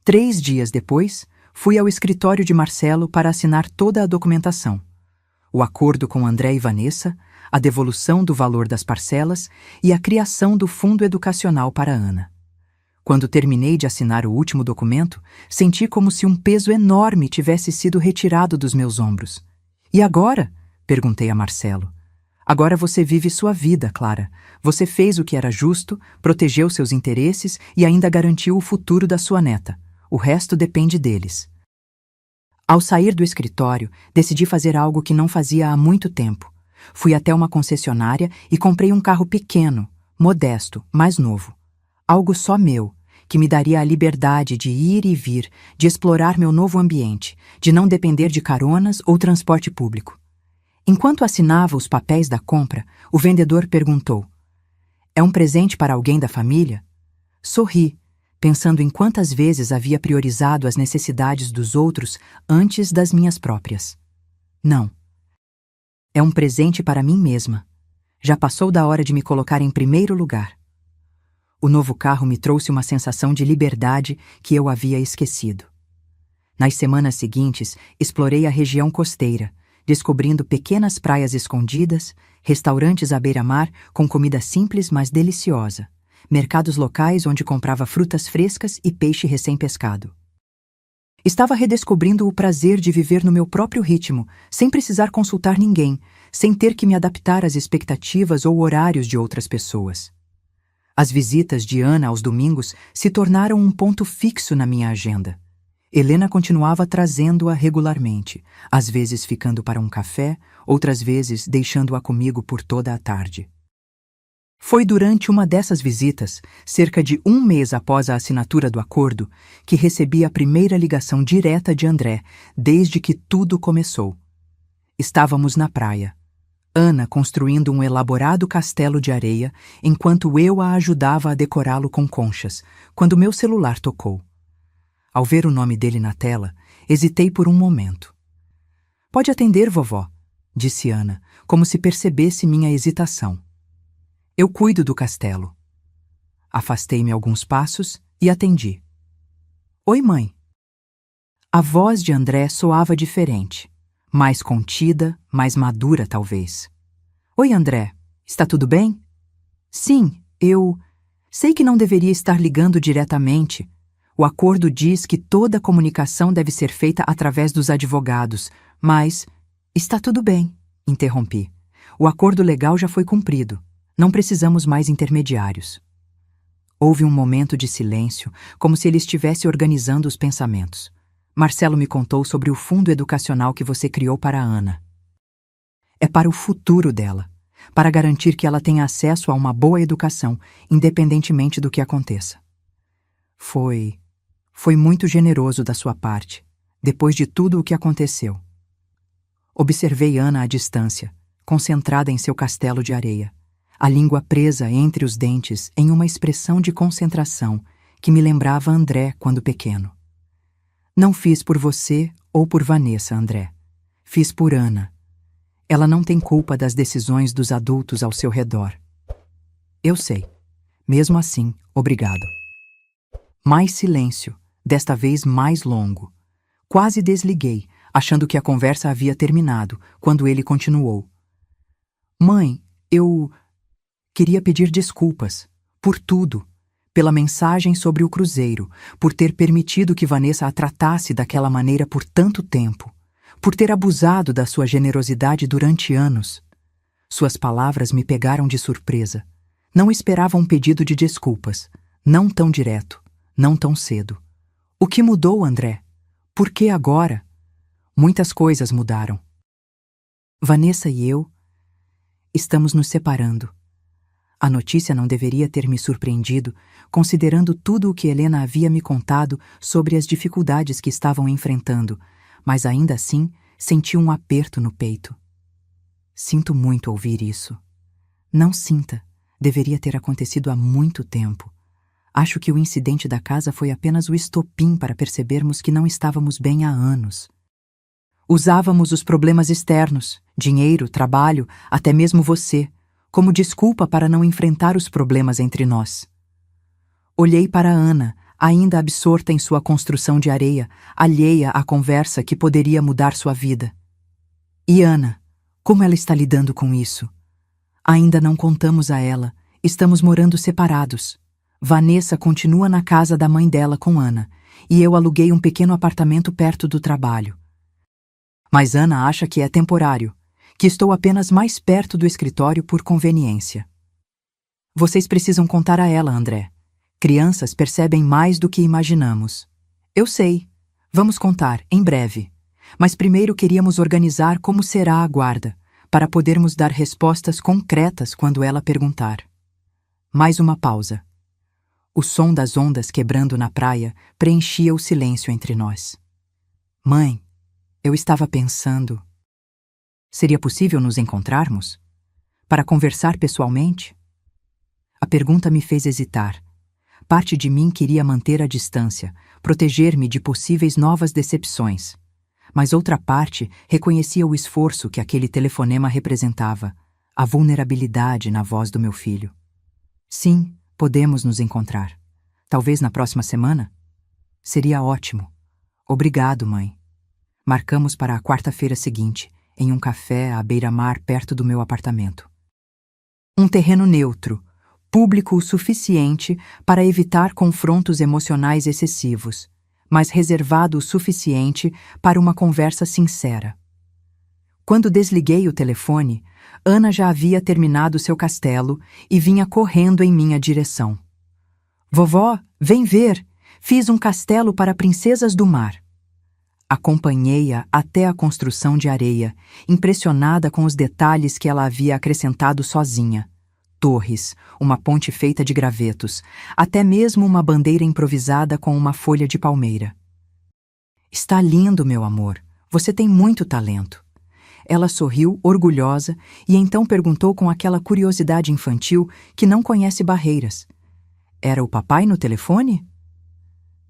3 dias depois, fui ao escritório de Marcelo para assinar toda a documentação. O acordo com André e Vanessa, a devolução do valor das parcelas e a criação do fundo educacional para Ana. Quando terminei de assinar o último documento, senti como se um peso enorme tivesse sido retirado dos meus ombros. E agora? Perguntei a Marcelo. Agora você vive sua vida, Clara. Você fez o que era justo, protegeu seus interesses e ainda garantiu o futuro da sua neta. O resto depende deles. Ao sair do escritório, decidi fazer algo que não fazia há muito tempo. Fui até uma concessionária e comprei um carro pequeno, modesto, mas novo. Algo só meu, que me daria a liberdade de ir e vir, de explorar meu novo ambiente, de não depender de caronas ou transporte público. Enquanto assinava os papéis da compra, o vendedor perguntou: "É um presente para alguém da família?" Sorri, pensando em quantas vezes havia priorizado as necessidades dos outros antes das minhas próprias. Não. É um presente para mim mesma. Já passou da hora de me colocar em primeiro lugar. O novo carro me trouxe uma sensação de liberdade que eu havia esquecido. Nas semanas seguintes, explorei a região costeira, descobrindo pequenas praias escondidas, restaurantes à beira-mar com comida simples mas deliciosa, mercados locais onde comprava frutas frescas e peixe recém-pescado. Estava redescobrindo o prazer de viver no meu próprio ritmo, sem precisar consultar ninguém, sem ter que me adaptar às expectativas ou horários de outras pessoas. As visitas de Ana aos domingos se tornaram um ponto fixo na minha agenda. Helena continuava trazendo-a regularmente, às vezes ficando para um café, outras vezes deixando-a comigo por toda a tarde. Foi durante uma dessas visitas, cerca de um mês após a assinatura do acordo, que recebi a primeira ligação direta de André, desde que tudo começou. Estávamos na praia. Ana construindo um elaborado castelo de areia, enquanto eu a ajudava a decorá-lo com conchas, quando meu celular tocou. Ao ver o nome dele na tela, hesitei por um momento. "Pode atender, vovó", disse Ana, como se percebesse minha hesitação. "Eu cuido do castelo." Afastei-me alguns passos e atendi. "Oi, mãe." A voz de André soava diferente, mais contida, mais madura, talvez. "Oi, André. Está tudo bem?" "Sim, eu... Sei que não deveria estar ligando diretamente. O acordo diz que toda comunicação deve ser feita através dos advogados, mas... Está tudo bem", interrompi. "O acordo legal já foi cumprido. Não precisamos mais intermediários." Houve um momento de silêncio, como se ele estivesse organizando os pensamentos. "Marcelo me contou sobre o fundo educacional que você criou para a Ana. É para o futuro dela, para garantir que ela tenha acesso a uma boa educação, independentemente do que aconteça." Foi muito generoso da sua parte, depois de tudo o que aconteceu. Observei Ana à distância, concentrada em seu castelo de areia, a língua presa entre os dentes em uma expressão de concentração que me lembrava André quando pequeno. "Não fiz por você ou por Vanessa, André. Fiz por Ana. Ela não tem culpa das decisões dos adultos ao seu redor." "Eu sei. Mesmo assim, obrigado." Mais silêncio, desta vez mais longo. Quase desliguei, achando que a conversa havia terminado, quando ele continuou. "Mãe, eu queria pedir desculpas. Por tudo. Pela mensagem sobre o cruzeiro, por ter permitido que Vanessa a tratasse daquela maneira por tanto tempo, por ter abusado da sua generosidade durante anos." Suas palavras me pegaram de surpresa. Não esperava um pedido de desculpas. Não tão direto. Não tão cedo. "O que mudou, André? Por que agora?" "Muitas coisas mudaram. Vanessa e eu estamos nos separando." A notícia não deveria ter me surpreendido, considerando tudo o que Helena havia me contado sobre as dificuldades que estavam enfrentando, mas ainda assim senti um aperto no peito. "Sinto muito ouvir isso." "Não sinta. Deveria ter acontecido há muito tempo. Acho que o incidente da casa foi apenas o estopim para percebermos que não estávamos bem há anos. Usávamos os problemas externos, dinheiro, trabalho, até mesmo você, como desculpa para não enfrentar os problemas entre nós." Olhei para Ana, ainda absorta em sua construção de areia, alheia à conversa que poderia mudar sua vida. "E Ana, como ela está lidando com isso?" "Ainda não contamos a ela. Estamos morando separados. Vanessa continua na casa da mãe dela com Ana, e eu aluguei um pequeno apartamento perto do trabalho. Mas Ana acha que é temporário, que estou apenas mais perto do escritório por conveniência. Vocês precisam contar a ela, André. Crianças percebem mais do que imaginamos. Eu sei. Vamos contar, em breve. Mas primeiro queríamos organizar como será a guarda, para podermos dar respostas concretas quando ela perguntar. Mais uma pausa. O som das ondas quebrando na praia preenchia o silêncio entre nós. Mãe, eu estava pensando... Seria possível nos encontrarmos? Para conversar pessoalmente? A pergunta me fez hesitar. Parte de mim queria manter a distância, proteger-me de possíveis novas decepções. Mas outra parte reconhecia o esforço que aquele telefonema representava, a vulnerabilidade na voz do meu filho. Sim, podemos nos encontrar. Talvez na próxima semana? Seria ótimo. Obrigado, mãe. Marcamos para a quarta-feira seguinte, em um café à beira-mar perto do meu apartamento. Um terreno neutro, público o suficiente para evitar confrontos emocionais excessivos, mas reservado o suficiente para uma conversa sincera. Quando desliguei o telefone, Ana já havia terminado seu castelo e vinha correndo em minha direção. Vovó, vem ver! Fiz um castelo para princesas do mar. Acompanhei-a até a construção de areia, impressionada com os detalhes que ela havia acrescentado sozinha. Torres, uma ponte feita de gravetos, até mesmo uma bandeira improvisada com uma folha de palmeira. Está lindo, meu amor. Você tem muito talento. Ela sorriu, orgulhosa, e então perguntou com aquela curiosidade infantil que não conhece barreiras. Era o papai no telefone?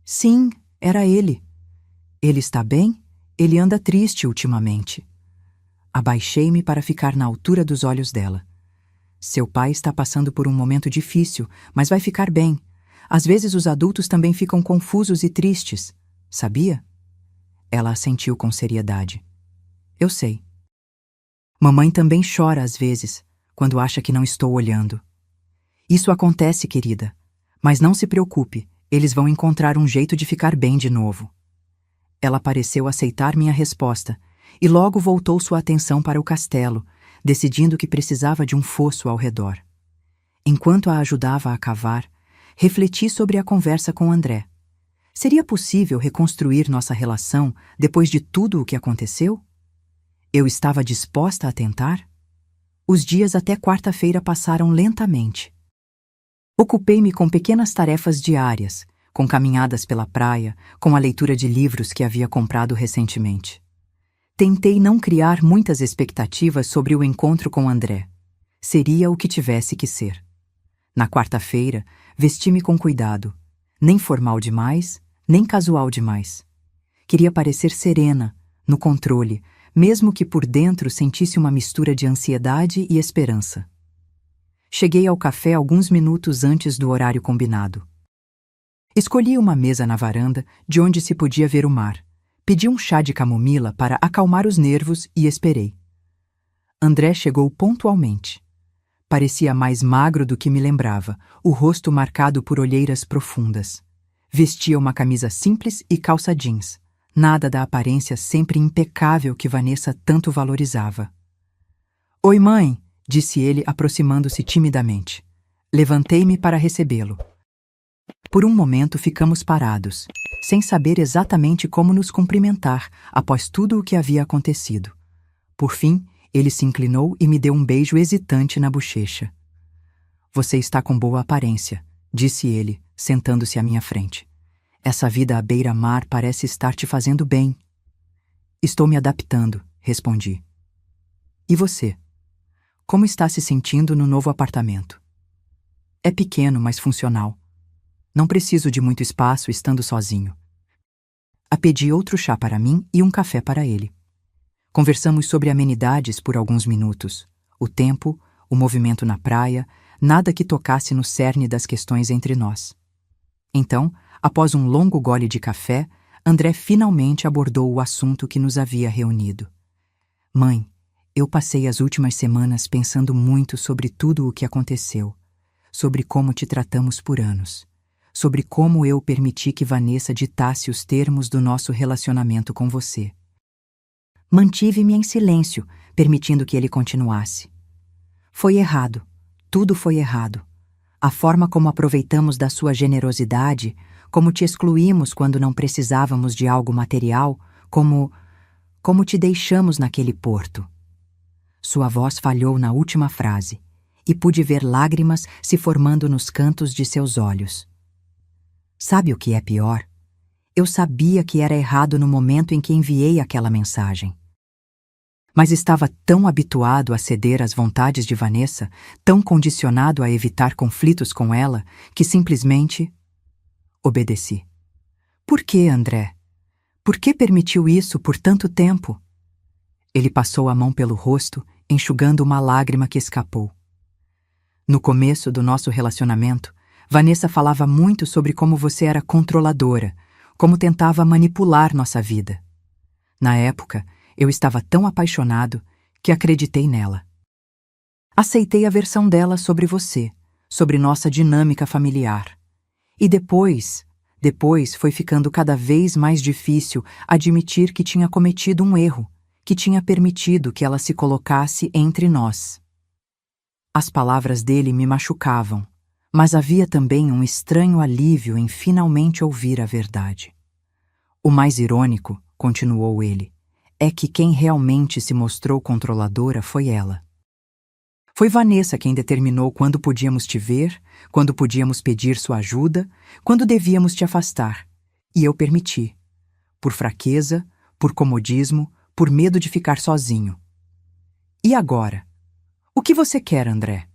Sim, era ele. Ele está bem? Ele anda triste ultimamente. Abaixei-me para ficar na altura dos olhos dela. Seu pai está passando por um momento difícil, mas vai ficar bem. Às vezes os adultos também ficam confusos e tristes. Sabia? Ela assentiu com seriedade. Eu sei. Mamãe também chora às vezes, quando acha que não estou olhando. Isso acontece, querida. Mas não se preocupe, eles vão encontrar um jeito de ficar bem de novo. Ela pareceu aceitar minha resposta, e logo voltou sua atenção para o castelo, decidindo que precisava de um fosso ao redor. Enquanto a ajudava a cavar, refleti sobre a conversa com André. Seria possível reconstruir nossa relação depois de tudo o que aconteceu? Eu estava disposta a tentar? Os dias até quarta-feira passaram lentamente. Ocupei-me com pequenas tarefas diárias, com caminhadas pela praia, com a leitura de livros que havia comprado recentemente. Tentei não criar muitas expectativas sobre o encontro com André. Seria o que tivesse que ser. Na quarta-feira, vesti-me com cuidado, nem formal demais, nem casual demais. Queria parecer serena, no controle, mesmo que por dentro sentisse uma mistura de ansiedade e esperança. Cheguei ao café alguns minutos antes do horário combinado. Escolhi uma mesa na varanda, de onde se podia ver o mar. Pedi um chá de camomila para acalmar os nervos e esperei. André chegou pontualmente. Parecia mais magro do que me lembrava, o rosto marcado por olheiras profundas. Vestia uma camisa simples e calça jeans. Nada da aparência sempre impecável que Vanessa tanto valorizava. Oi, mãe, disse ele, aproximando-se timidamente. Levantei-me para recebê-lo. Por um momento ficamos parados, sem saber exatamente como nos cumprimentar após tudo o que havia acontecido. Por fim, ele se inclinou e me deu um beijo hesitante na bochecha. Você está com boa aparência, disse ele, sentando-se à minha frente. Essa vida à beira-mar parece estar te fazendo bem. Estou me adaptando, respondi. E você? Como está se sentindo no novo apartamento? É pequeno, mas funcional. Não preciso de muito espaço estando sozinho. Pedi outro chá para mim e um café para ele. Conversamos sobre amenidades por alguns minutos. O tempo, o movimento na praia, nada que tocasse no cerne das questões entre nós. Então, após um longo gole de café, André finalmente abordou o assunto que nos havia reunido. Mãe, eu passei as últimas semanas pensando muito sobre tudo o que aconteceu. sobre como te tratamos por anos, sobre como eu permiti que Vanessa ditasse os termos do nosso relacionamento com você. Mantive-me em silêncio, permitindo que ele continuasse. Foi errado. Tudo foi errado. A forma como aproveitamos da sua generosidade, como te excluímos quando não precisávamos de algo material, como te deixamos naquele porto. Sua voz falhou na última frase, e pude ver lágrimas se formando nos cantos de seus olhos. Sabe o que é pior? Eu sabia que era errado no momento em que enviei aquela mensagem. Mas estava tão habituado a ceder às vontades de Vanessa, tão condicionado a evitar conflitos com ela, que simplesmente obedeci. Por que, André? Por que permitiu isso por tanto tempo? Ele passou a mão pelo rosto, enxugando uma lágrima que escapou. No começo do nosso relacionamento, Vanessa falava muito sobre como você era controladora, como tentava manipular nossa vida. Na época, eu estava tão apaixonado que acreditei nela. Aceitei a versão dela sobre você, sobre nossa dinâmica familiar. E depois foi ficando cada vez mais difícil admitir que tinha cometido um erro, que tinha permitido que ela se colocasse entre nós. As palavras dele me machucavam, mas havia também um estranho alívio em finalmente ouvir a verdade. O mais irônico, continuou ele, é que quem realmente se mostrou controladora foi ela. Foi Vanessa quem determinou quando podíamos te ver, quando podíamos pedir sua ajuda, quando devíamos te afastar. E eu permiti. Por fraqueza, por comodismo, por medo de ficar sozinho. E agora? O que você quer, André?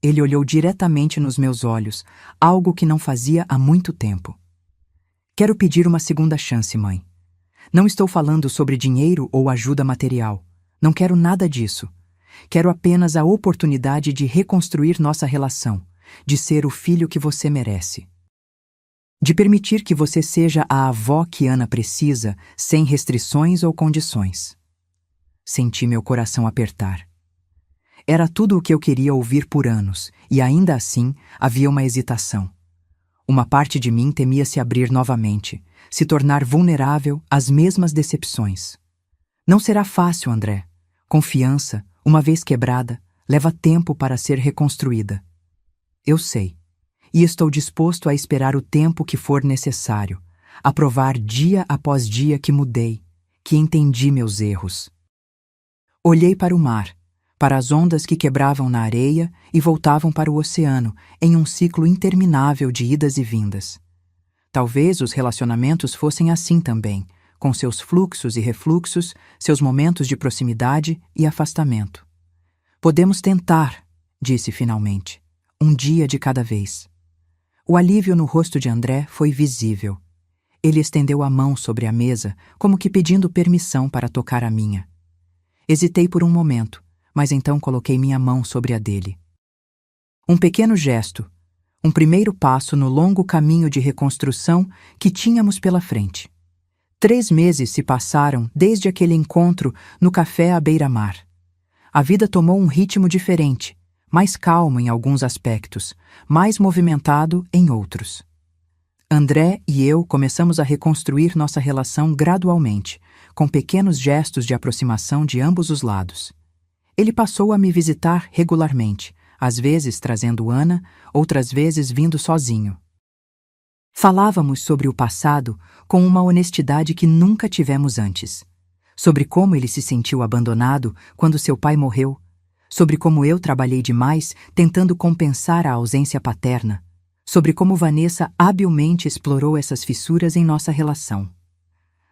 Ele olhou diretamente nos meus olhos, algo que não fazia há muito tempo. Quero pedir uma segunda chance, mãe. Não estou falando sobre dinheiro ou ajuda material. Não quero nada disso. Quero apenas a oportunidade de reconstruir nossa relação, de ser o filho que você merece. De permitir que você seja a avó que Ana precisa, sem restrições ou condições. Senti meu coração apertar. Era tudo o que eu queria ouvir por anos, e ainda assim havia uma hesitação. Uma parte de mim temia se abrir novamente, se tornar vulnerável às mesmas decepções. Não será fácil, André. Confiança, uma vez quebrada, leva tempo para ser reconstruída. Eu sei, e estou disposto a esperar o tempo que for necessário, a provar dia após dia que mudei, que entendi meus erros. Olhei para o mar, para as ondas que quebravam na areia e voltavam para o oceano, em um ciclo interminável de idas e vindas. Talvez os relacionamentos fossem assim também, com seus fluxos e refluxos, seus momentos de proximidade e afastamento. Podemos tentar, disse finalmente, um dia de cada vez. O alívio no rosto de André foi visível. Ele estendeu a mão sobre a mesa, como que pedindo permissão para tocar a minha. Hesitei por um momento, mas então coloquei minha mão sobre a dele. Um pequeno gesto, um primeiro passo no longo caminho de reconstrução que tínhamos pela frente. 3 meses se passaram desde aquele encontro no café à beira-mar. A vida tomou um ritmo diferente, mais calmo em alguns aspectos, mais movimentado em outros. André e eu começamos a reconstruir nossa relação gradualmente, com pequenos gestos de aproximação de ambos os lados. Ele passou a me visitar regularmente, às vezes trazendo Ana, outras vezes vindo sozinho. Falávamos sobre o passado com uma honestidade que nunca tivemos antes. Sobre como ele se sentiu abandonado quando seu pai morreu, sobre como eu trabalhei demais tentando compensar a ausência paterna, sobre como Vanessa habilmente explorou essas fissuras em nossa relação.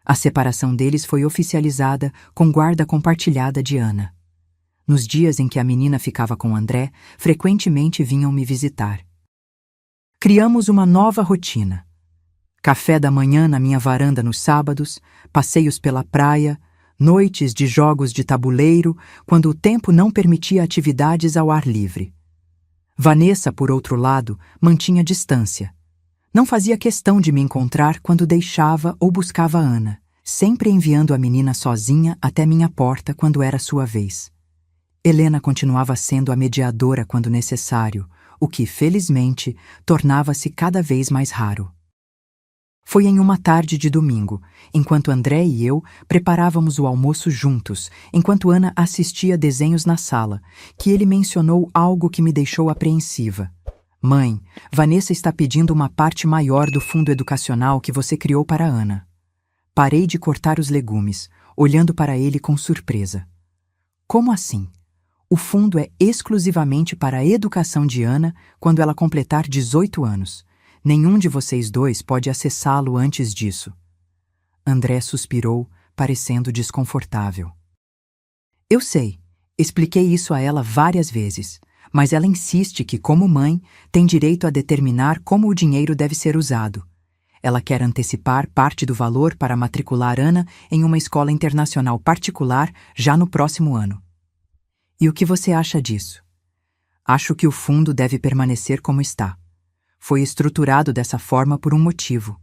A separação deles foi oficializada com guarda compartilhada de Ana. Nos dias em que a menina ficava com André, frequentemente vinham me visitar. Criamos uma nova rotina. Café da manhã na minha varanda nos sábados, passeios pela praia, noites de jogos de tabuleiro, quando o tempo não permitia atividades ao ar livre. Vanessa, por outro lado, mantinha distância. Não fazia questão de me encontrar quando deixava ou buscava Ana, sempre enviando a menina sozinha até minha porta quando era sua vez. Helena continuava sendo a mediadora quando necessário, o que, felizmente, tornava-se cada vez mais raro. Foi em uma tarde de domingo, enquanto André e eu preparávamos o almoço juntos, enquanto Ana assistia desenhos na sala, que ele mencionou algo que me deixou apreensiva. Mãe, Vanessa está pedindo uma parte maior do fundo educacional que você criou para Ana. Parei de cortar os legumes, olhando para ele com surpresa. Como assim? O fundo é exclusivamente para a educação de Ana quando ela completar 18 anos. Nenhum de vocês dois pode acessá-lo antes disso. André suspirou, parecendo desconfortável. Eu sei, expliquei isso a ela várias vezes, mas ela insiste que, como mãe, tem direito a determinar como o dinheiro deve ser usado. Ela quer antecipar parte do valor para matricular Ana em uma escola internacional particular já no próximo ano. E o que você acha disso? Acho que o fundo deve permanecer como está. Foi estruturado dessa forma por um motivo.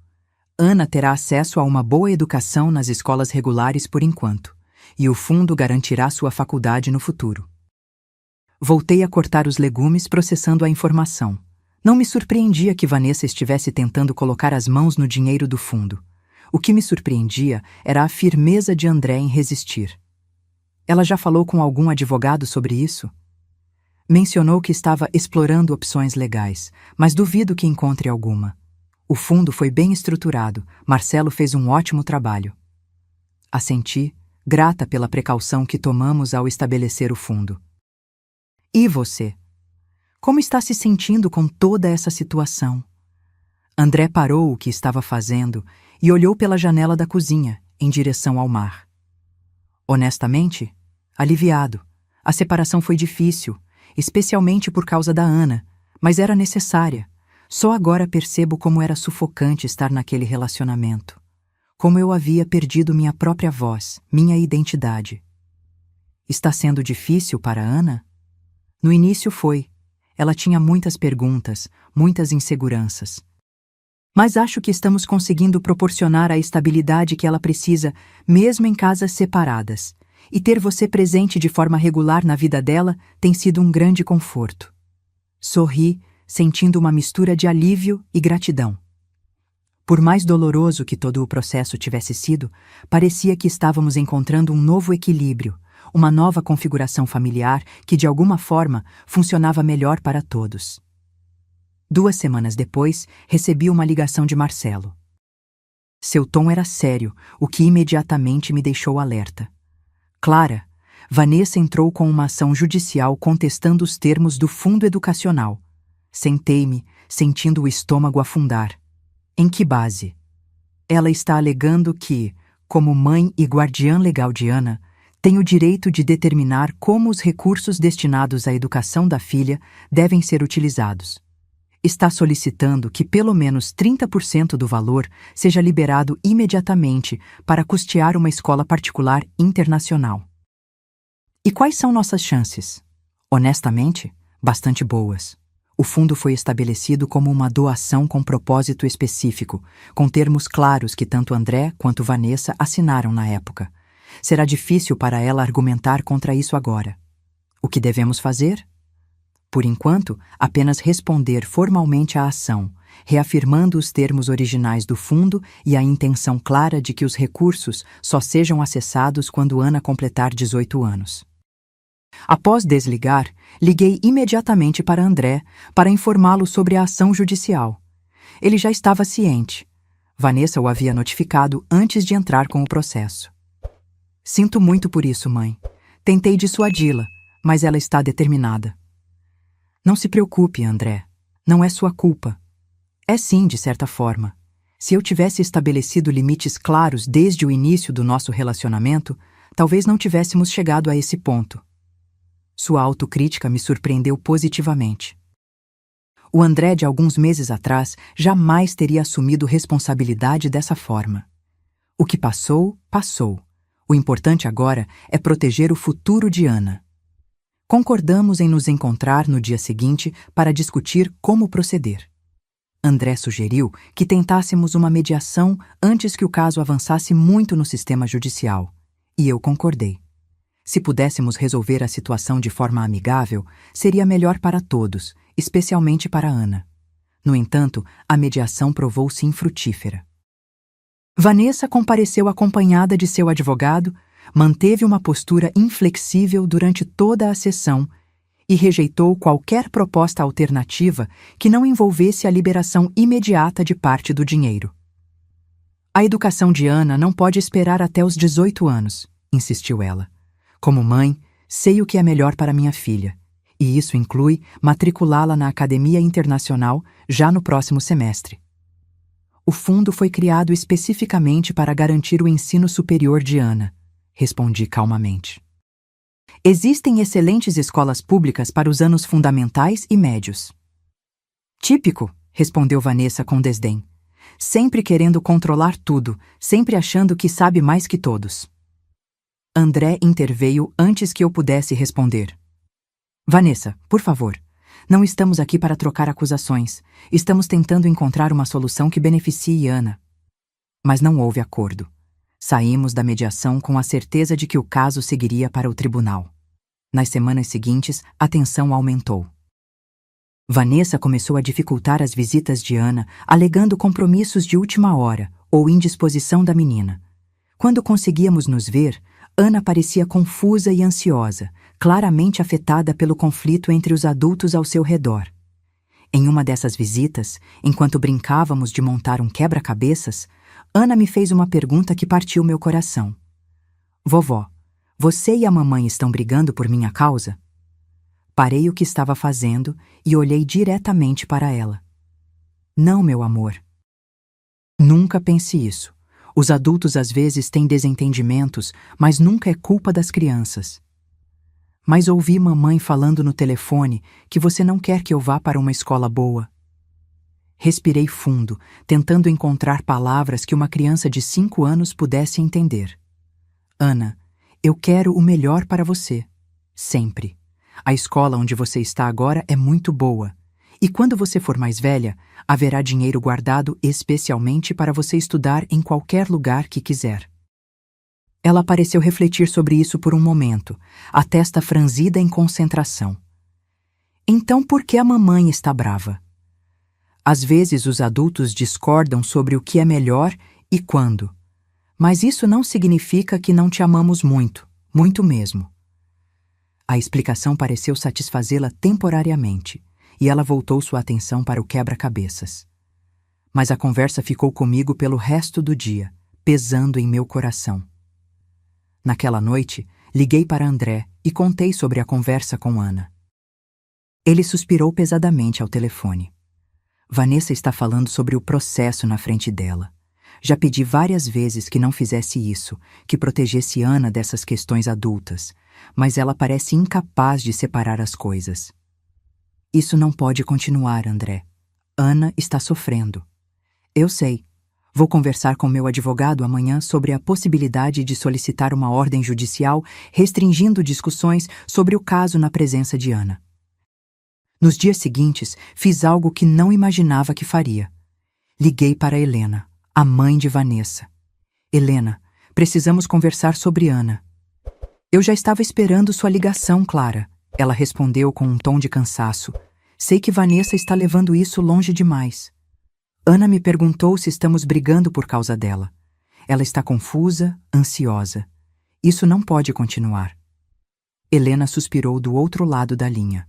Ana terá acesso a uma boa educação nas escolas regulares por enquanto, e o fundo garantirá sua faculdade no futuro. Voltei a cortar os legumes, processando a informação. Não me surpreendia que Vanessa estivesse tentando colocar as mãos no dinheiro do fundo. O que me surpreendia era a firmeza de André em resistir. Ela já falou com algum advogado sobre isso? Mencionou que estava explorando opções legais, mas duvido que encontre alguma. O fundo foi bem estruturado, Marcelo fez um ótimo trabalho. Assenti, grata pela precaução que tomamos ao estabelecer o fundo. E você? Como está se sentindo com toda essa situação? André parou o que estava fazendo e olhou pela janela da cozinha, em direção ao mar. Honestamente, aliviado. A separação foi difícil, especialmente por causa da Ana, mas era necessária. Só agora percebo como era sufocante estar naquele relacionamento. Como eu havia perdido minha própria voz, minha identidade. Está sendo difícil para Ana? No início foi. Ela tinha muitas perguntas, muitas inseguranças. Mas acho que estamos conseguindo proporcionar a estabilidade que ela precisa, mesmo em casas separadas. E ter você presente de forma regular na vida dela tem sido um grande conforto. Sorri, sentindo uma mistura de alívio e gratidão. Por mais doloroso que todo o processo tivesse sido, parecia que estávamos encontrando um novo equilíbrio, uma nova configuração familiar que, de alguma forma, funcionava melhor para todos. 2 semanas depois, recebi uma ligação de Marcelo. Seu tom era sério, o que imediatamente me deixou alerta. Clara, Vanessa entrou com uma ação judicial contestando os termos do fundo educacional. Sentei-me, sentindo o estômago afundar. Em que base? Ela está alegando que, como mãe e guardiã legal de Ana, tem o direito de determinar como os recursos destinados à educação da filha devem ser utilizados. Está solicitando que pelo menos 30% do valor seja liberado imediatamente para custear uma escola particular internacional. E quais são nossas chances? Honestamente, bastante boas. O fundo foi estabelecido como uma doação com propósito específico, com termos claros que tanto André quanto Vanessa assinaram na época. Será difícil para ela argumentar contra isso agora. O que devemos fazer? Por enquanto, apenas responder formalmente à ação, reafirmando os termos originais do fundo e a intenção clara de que os recursos só sejam acessados quando Ana completar 18 anos. Após desligar, liguei imediatamente para André para informá-lo sobre a ação judicial. Ele já estava ciente. Vanessa o havia notificado antes de entrar com o processo. Sinto muito por isso, mãe. Tentei dissuadi-la, mas ela está determinada. Não se preocupe, André. Não é sua culpa. É sim, de certa forma. Se eu tivesse estabelecido limites claros desde o início do nosso relacionamento, talvez não tivéssemos chegado a esse ponto. Sua autocrítica me surpreendeu positivamente. O André de alguns meses atrás jamais teria assumido responsabilidade dessa forma. O que passou, passou. O importante agora é proteger o futuro de Ana. Concordamos em nos encontrar no dia seguinte para discutir como proceder. André sugeriu que tentássemos uma mediação antes que o caso avançasse muito no sistema judicial, e eu concordei. Se pudéssemos resolver a situação de forma amigável, seria melhor para todos, especialmente para Ana. No entanto, a mediação provou-se infrutífera. Vanessa compareceu acompanhada de seu advogado, manteve uma postura inflexível durante toda a sessão e rejeitou qualquer proposta alternativa que não envolvesse a liberação imediata de parte do dinheiro. A educação de Ana não pode esperar até os 18 anos, insistiu ela. Como mãe, sei o que é melhor para minha filha, e isso inclui matriculá-la na Academia Internacional já no próximo semestre. O fundo foi criado especificamente para garantir o ensino superior de Ana, respondi calmamente. Existem excelentes escolas públicas para os anos fundamentais e médios. Típico, respondeu Vanessa com desdém. Sempre querendo controlar tudo, sempre achando que sabe mais que todos. André interveio antes que eu pudesse responder. Vanessa, por favor, não estamos aqui para trocar acusações. Estamos tentando encontrar uma solução que beneficie Ana. Mas não houve acordo. Saímos da mediação com a certeza de que o caso seguiria para o tribunal. Nas semanas seguintes, a tensão aumentou. Vanessa começou a dificultar as visitas de Ana, alegando compromissos de última hora ou indisposição da menina. Quando conseguíamos nos ver, Ana parecia confusa e ansiosa, claramente afetada pelo conflito entre os adultos ao seu redor. Em uma dessas visitas, enquanto brincávamos de montar um quebra-cabeças, Ana me fez uma pergunta que partiu meu coração. Vovó, você e a mamãe estão brigando por minha causa? Parei o que estava fazendo e olhei diretamente para ela. Não, meu amor. Nunca pense isso. Os adultos às vezes têm desentendimentos, mas nunca é culpa das crianças. Mas ouvi mamãe falando no telefone que você não quer que eu vá para uma escola boa. Respirei fundo, tentando encontrar palavras que uma criança de 5 anos pudesse entender. Ana, eu quero o melhor para você. Sempre. A escola onde você está agora é muito boa. E quando você for mais velha, haverá dinheiro guardado especialmente para você estudar em qualquer lugar que quiser. Ela pareceu refletir sobre isso por um momento, a testa franzida em concentração. Então por que a mamãe está brava? Às vezes os adultos discordam sobre o que é melhor e quando. Mas isso não significa que não te amamos muito, muito mesmo. A explicação pareceu satisfazê-la temporariamente, e ela voltou sua atenção para o quebra-cabeças. Mas a conversa ficou comigo pelo resto do dia, pesando em meu coração. Naquela noite, liguei para André e contei sobre a conversa com Ana. Ele suspirou pesadamente ao telefone. Vanessa está falando sobre o processo na frente dela. Já pedi várias vezes que não fizesse isso, que protegesse Ana dessas questões adultas, mas ela parece incapaz de separar as coisas. Isso não pode continuar, André. Ana está sofrendo. Eu sei. Vou conversar com meu advogado amanhã sobre a possibilidade de solicitar uma ordem judicial restringindo discussões sobre o caso na presença de Ana. Nos dias seguintes, fiz algo que não imaginava que faria. Liguei para Helena, a mãe de Vanessa. Helena, precisamos conversar sobre Ana. Eu já estava esperando sua ligação, Clara. Ela respondeu com um tom de cansaço. Sei que Vanessa está levando isso longe demais. Ana me perguntou se estamos brigando por causa dela. Ela está confusa, ansiosa. Isso não pode continuar. Helena suspirou do outro lado da linha.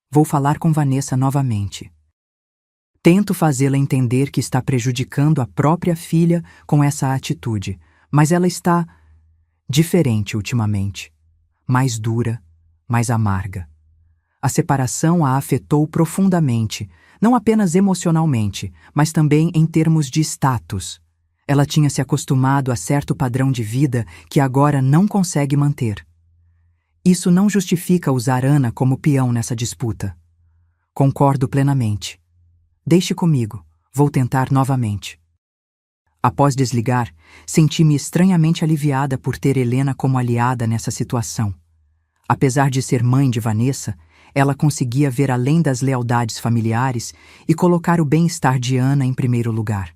Vou falar com Vanessa novamente. Tento fazê-la entender que está prejudicando a própria filha com essa atitude, mas ela está diferente ultimamente. Mais dura, mais amarga. A separação a afetou profundamente, não apenas emocionalmente, mas também em termos de status. Ela tinha se acostumado a certo padrão de vida que agora não consegue manter. Isso não justifica usar Ana como peão nessa disputa. Concordo plenamente. Deixe comigo, vou tentar novamente. Após desligar, senti-me estranhamente aliviada por ter Helena como aliada nessa situação. Apesar de ser mãe de Vanessa, ela conseguia ver além das lealdades familiares e colocar o bem-estar de Ana em primeiro lugar.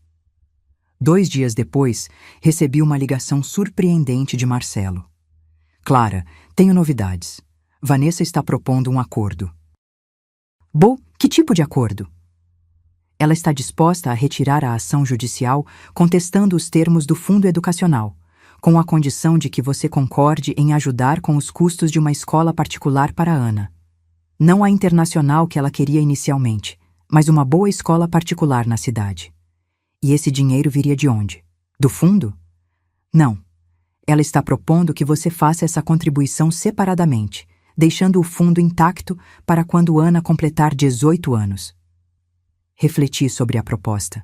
2 dias depois, recebi uma ligação surpreendente de Marcelo. Clara, tenho novidades. Vanessa está propondo um acordo. Bom, que tipo de acordo? Ela está disposta a retirar a ação judicial contestando os termos do fundo educacional, com a condição de que você concorde em ajudar com os custos de uma escola particular para Ana. Não a internacional que ela queria inicialmente, mas uma boa escola particular na cidade. E esse dinheiro viria de onde? Do fundo? Não. Ela está propondo que você faça essa contribuição separadamente, deixando o fundo intacto para quando Ana completar 18 anos. Refleti sobre a proposta.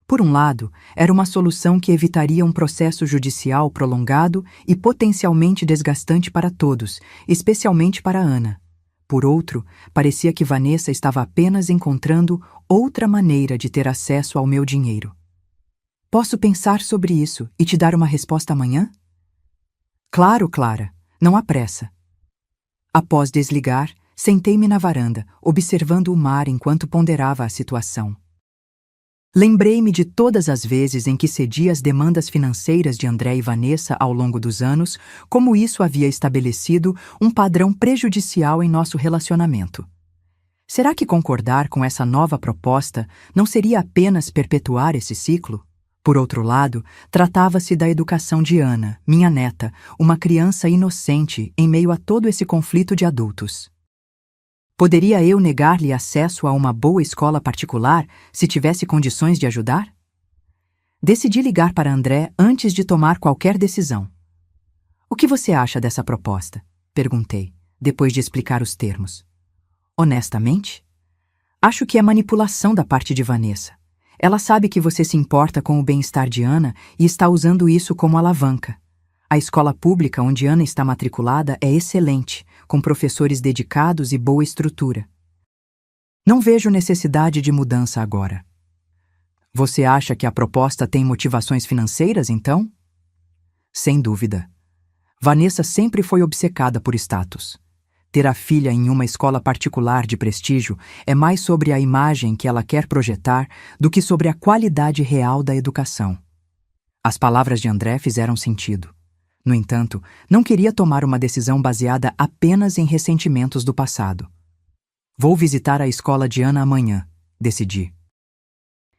Por um lado, era uma solução que evitaria um processo judicial prolongado e potencialmente desgastante para todos, especialmente para Ana. Por outro, parecia que Vanessa estava apenas encontrando outra maneira de ter acesso ao meu dinheiro. Posso pensar sobre isso e te dar uma resposta amanhã? Claro, Clara. Não há pressa. Após desligar, sentei-me na varanda, observando o mar enquanto ponderava a situação. Lembrei-me de todas as vezes em que cedi às demandas financeiras de André e Vanessa ao longo dos anos, como isso havia estabelecido um padrão prejudicial em nosso relacionamento. Será que concordar com essa nova proposta não seria apenas perpetuar esse ciclo? Por outro lado, tratava-se da educação de Ana, minha neta, uma criança inocente em meio a todo esse conflito de adultos. Poderia eu negar-lhe acesso a uma boa escola particular se tivesse condições de ajudar? Decidi ligar para André antes de tomar qualquer decisão. O que você acha dessa proposta? Perguntei, depois de explicar os termos. Honestamente? Acho que é manipulação da parte de Vanessa. Ela sabe que você se importa com o bem-estar de Ana e está usando isso como alavanca. A escola pública onde Ana está matriculada é excelente, com professores dedicados e boa estrutura. Não vejo necessidade de mudança agora. Você acha que a proposta tem motivações financeiras, então? Sem dúvida. Vanessa sempre foi obcecada por status. Ter a filha em uma escola particular de prestígio é mais sobre a imagem que ela quer projetar do que sobre a qualidade real da educação. As palavras de André fizeram sentido. No entanto, não queria tomar uma decisão baseada apenas em ressentimentos do passado. Vou visitar a escola de Ana amanhã, decidi.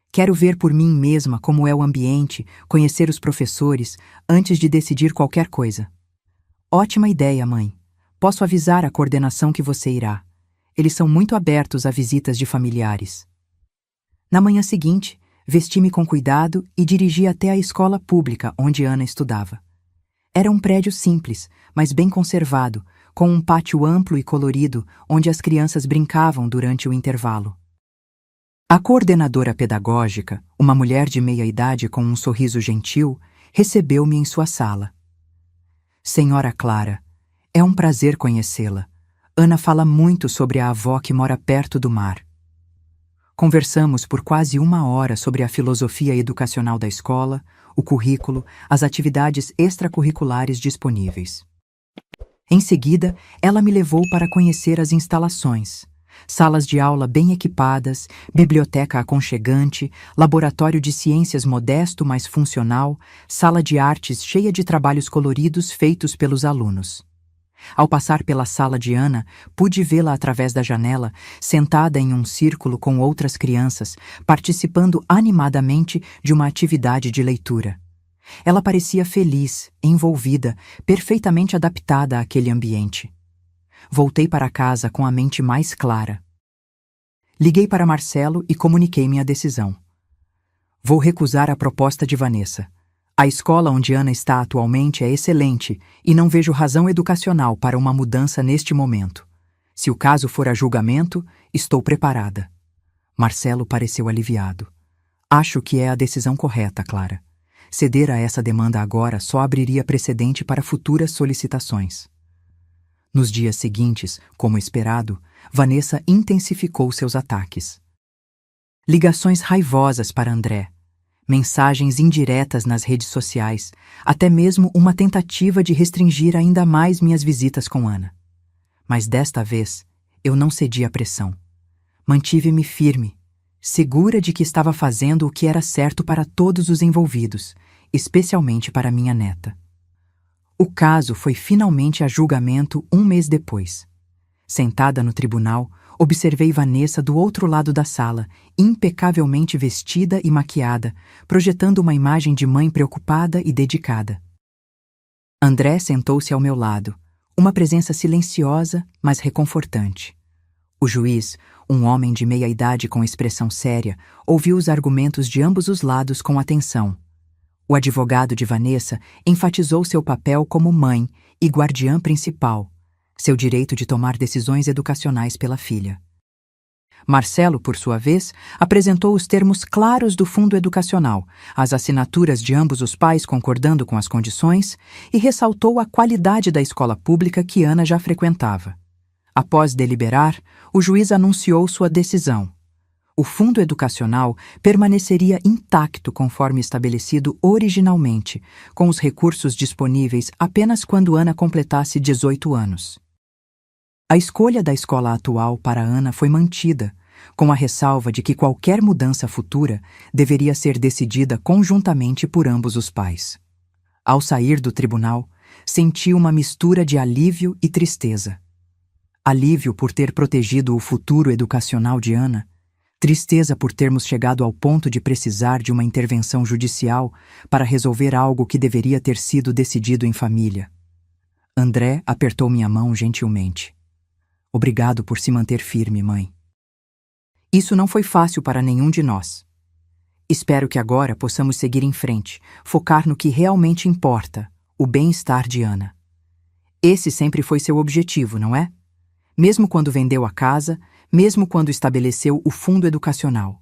Quero ver por mim mesma como é o ambiente, conhecer os professores, antes de decidir qualquer coisa. Ótima ideia, mãe. Posso avisar a coordenação que você irá. Eles são muito abertos a visitas de familiares. Na manhã seguinte, vesti-me com cuidado e dirigi até a escola pública onde Ana estudava. Era um prédio simples, mas bem conservado, com um pátio amplo e colorido onde as crianças brincavam durante o intervalo. A coordenadora pedagógica, uma mulher de meia-idade com um sorriso gentil, recebeu-me em sua sala. Senhora Clara, é um prazer conhecê-la. Ana fala muito sobre a avó que mora perto do mar. Conversamos por quase 1 hora sobre a filosofia educacional da escola, o currículo, as atividades extracurriculares disponíveis. Em seguida, ela me levou para conhecer as instalações. Salas de aula bem equipadas, biblioteca aconchegante, laboratório de ciências modesto, mas funcional, sala de artes cheia de trabalhos coloridos feitos pelos alunos. Ao passar pela sala de Ana, pude vê-la através da janela, sentada em um círculo com outras crianças, participando animadamente de uma atividade de leitura. Ela parecia feliz, envolvida, perfeitamente adaptada àquele ambiente. Voltei para casa com a mente mais clara. Liguei para Marcelo e comuniquei minha decisão. Vou recusar a proposta de Vanessa. A escola onde Ana está atualmente é excelente e não vejo razão educacional para uma mudança neste momento. Se o caso for a julgamento, estou preparada. Marcelo pareceu aliviado. Acho que é a decisão correta, Clara. Ceder a essa demanda agora só abriria precedente para futuras solicitações. Nos dias seguintes, como esperado, Vanessa intensificou seus ataques. Ligações raivosas para André. Mensagens indiretas nas redes sociais, até mesmo uma tentativa de restringir ainda mais minhas visitas com Ana. Mas desta vez, eu não cedi à pressão. Mantive-me firme, segura de que estava fazendo o que era certo para todos os envolvidos, especialmente para minha neta. O caso foi finalmente a julgamento um mês depois. Sentada no tribunal, observei Vanessa do outro lado da sala, impecavelmente vestida e maquiada, projetando uma imagem de mãe preocupada e dedicada. André sentou-se ao meu lado, uma presença silenciosa, mas reconfortante. O juiz, um homem de meia-idade com expressão séria, ouviu os argumentos de ambos os lados com atenção. O advogado de Vanessa enfatizou seu papel como mãe e guardiã principal, seu direito de tomar decisões educacionais pela filha. Marcelo, por sua vez, apresentou os termos claros do fundo educacional, as assinaturas de ambos os pais concordando com as condições e ressaltou a qualidade da escola pública que Ana já frequentava. Após deliberar, o juiz anunciou sua decisão. O fundo educacional permaneceria intacto conforme estabelecido originalmente, com os recursos disponíveis apenas quando Ana completasse 18 anos. A escolha da escola atual para Ana foi mantida, com a ressalva de que qualquer mudança futura deveria ser decidida conjuntamente por ambos os pais. Ao sair do tribunal, senti uma mistura de alívio e tristeza. Alívio por ter protegido o futuro educacional de Ana, tristeza por termos chegado ao ponto de precisar de uma intervenção judicial para resolver algo que deveria ter sido decidido em família. André apertou minha mão gentilmente. Obrigado por se manter firme, mãe. Isso não foi fácil para nenhum de nós. Espero que agora possamos seguir em frente, focar no que realmente importa, o bem-estar de Ana. Esse sempre foi seu objetivo, não é? Mesmo quando vendeu a casa, mesmo quando estabeleceu o fundo educacional.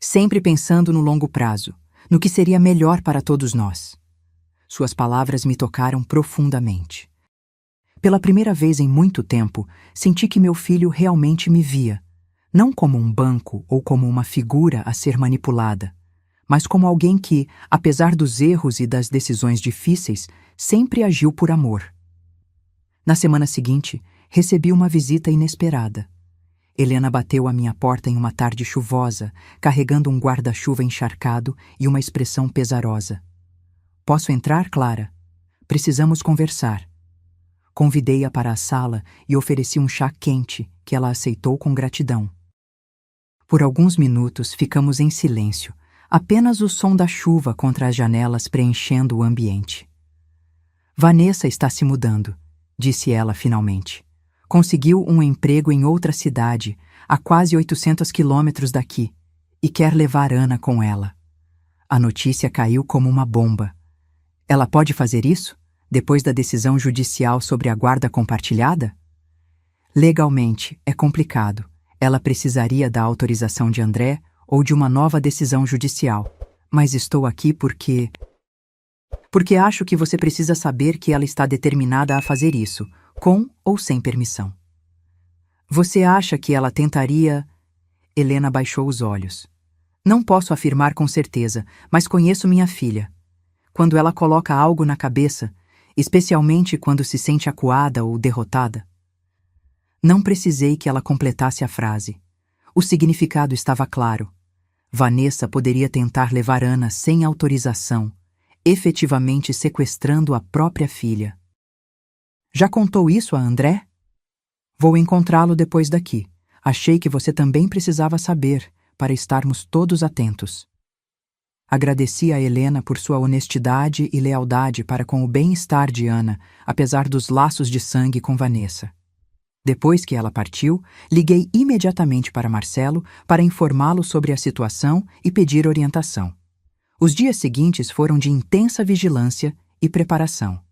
Sempre pensando no longo prazo, no que seria melhor para todos nós. Suas palavras me tocaram profundamente. Pela primeira vez em muito tempo, senti que meu filho realmente me via, não como um banco ou como uma figura a ser manipulada, mas como alguém que, apesar dos erros e das decisões difíceis, sempre agiu por amor. Na semana seguinte, recebi uma visita inesperada. Helena bateu à minha porta em uma tarde chuvosa, carregando um guarda-chuva encharcado e uma expressão pesarosa. Posso entrar, Clara? Precisamos conversar. Convidei-a para a sala e ofereci um chá quente, que ela aceitou com gratidão. Por alguns minutos ficamos em silêncio, apenas o som da chuva contra as janelas preenchendo o ambiente. Vanessa está se mudando, disse ela finalmente. Conseguiu um emprego em outra cidade, a quase 800 quilômetros daqui, e quer levar Ana com ela. A notícia caiu como uma bomba. Ela pode fazer isso, depois da decisão judicial sobre a guarda compartilhada? Legalmente, é complicado. Ela precisaria da autorização de André ou de uma nova decisão judicial. Mas estou aqui porque acho que você precisa saber que ela está determinada a fazer isso, com ou sem permissão. Você acha que ela tentaria... Helena baixou os olhos. Não posso afirmar com certeza, mas conheço minha filha. Quando ela coloca algo na cabeça, especialmente quando se sente acuada ou derrotada. Não precisei que ela completasse a frase. O significado estava claro. Vanessa poderia tentar levar Ana sem autorização, efetivamente sequestrando a própria filha. Já contou isso a André? Vou encontrá-lo depois daqui. Achei que você também precisava saber, para estarmos todos atentos. Agradeci a Helena por sua honestidade e lealdade para com o bem-estar de Ana, apesar dos laços de sangue com Vanessa. Depois que ela partiu, liguei imediatamente para Marcelo para informá-lo sobre a situação e pedir orientação. Os dias seguintes foram de intensa vigilância e preparação.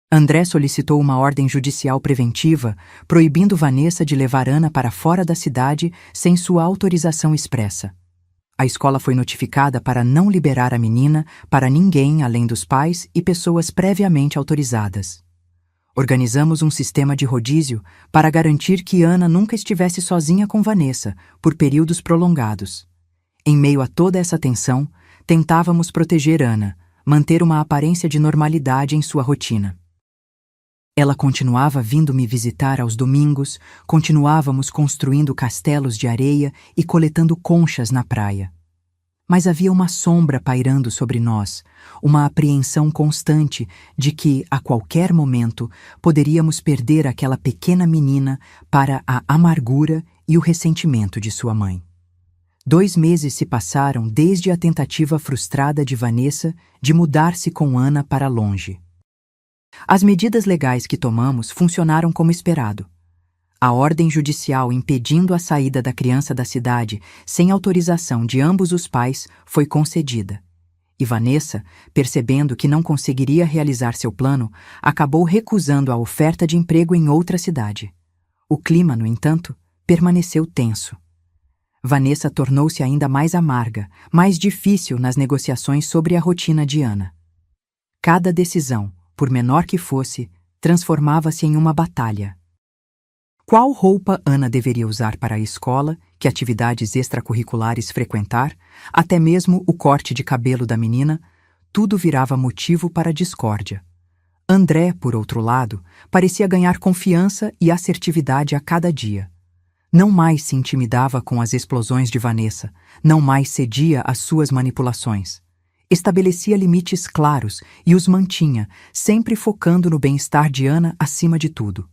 André solicitou uma ordem judicial preventiva, proibindo Vanessa de levar Ana para fora da cidade sem sua autorização expressa. A escola foi notificada para não liberar a menina para ninguém além dos pais e pessoas previamente autorizadas. Organizamos um sistema de rodízio para garantir que Ana nunca estivesse sozinha com Vanessa por períodos prolongados. Em meio a toda essa tensão, tentávamos proteger Ana, manter uma aparência de normalidade em sua rotina. Ela continuava vindo me visitar aos domingos, continuávamos construindo castelos de areia e coletando conchas na praia. Mas havia uma sombra pairando sobre nós, uma apreensão constante de que, a qualquer momento, poderíamos perder aquela pequena menina para a amargura e o ressentimento de sua mãe. 2 meses se passaram desde a tentativa frustrada de Vanessa de mudar-se com Ana para longe. As medidas legais que tomamos funcionaram como esperado. A ordem judicial impedindo a saída da criança da cidade sem autorização de ambos os pais foi concedida. E Vanessa, percebendo que não conseguiria realizar seu plano, acabou recusando a oferta de emprego em outra cidade. O clima, no entanto, permaneceu tenso. Vanessa tornou-se ainda mais amarga, mais difícil nas negociações sobre a rotina de Ana. Cada decisão, por menor que fosse, transformava-se em uma batalha. Qual roupa Ana deveria usar para a escola, que atividades extracurriculares frequentar, até mesmo o corte de cabelo da menina, tudo virava motivo para discórdia. André, por outro lado, parecia ganhar confiança e assertividade a cada dia. Não mais se intimidava com as explosões de Vanessa, não mais cedia às suas manipulações. Estabelecia limites claros e os mantinha, sempre focando no bem-estar de Ana acima de tudo.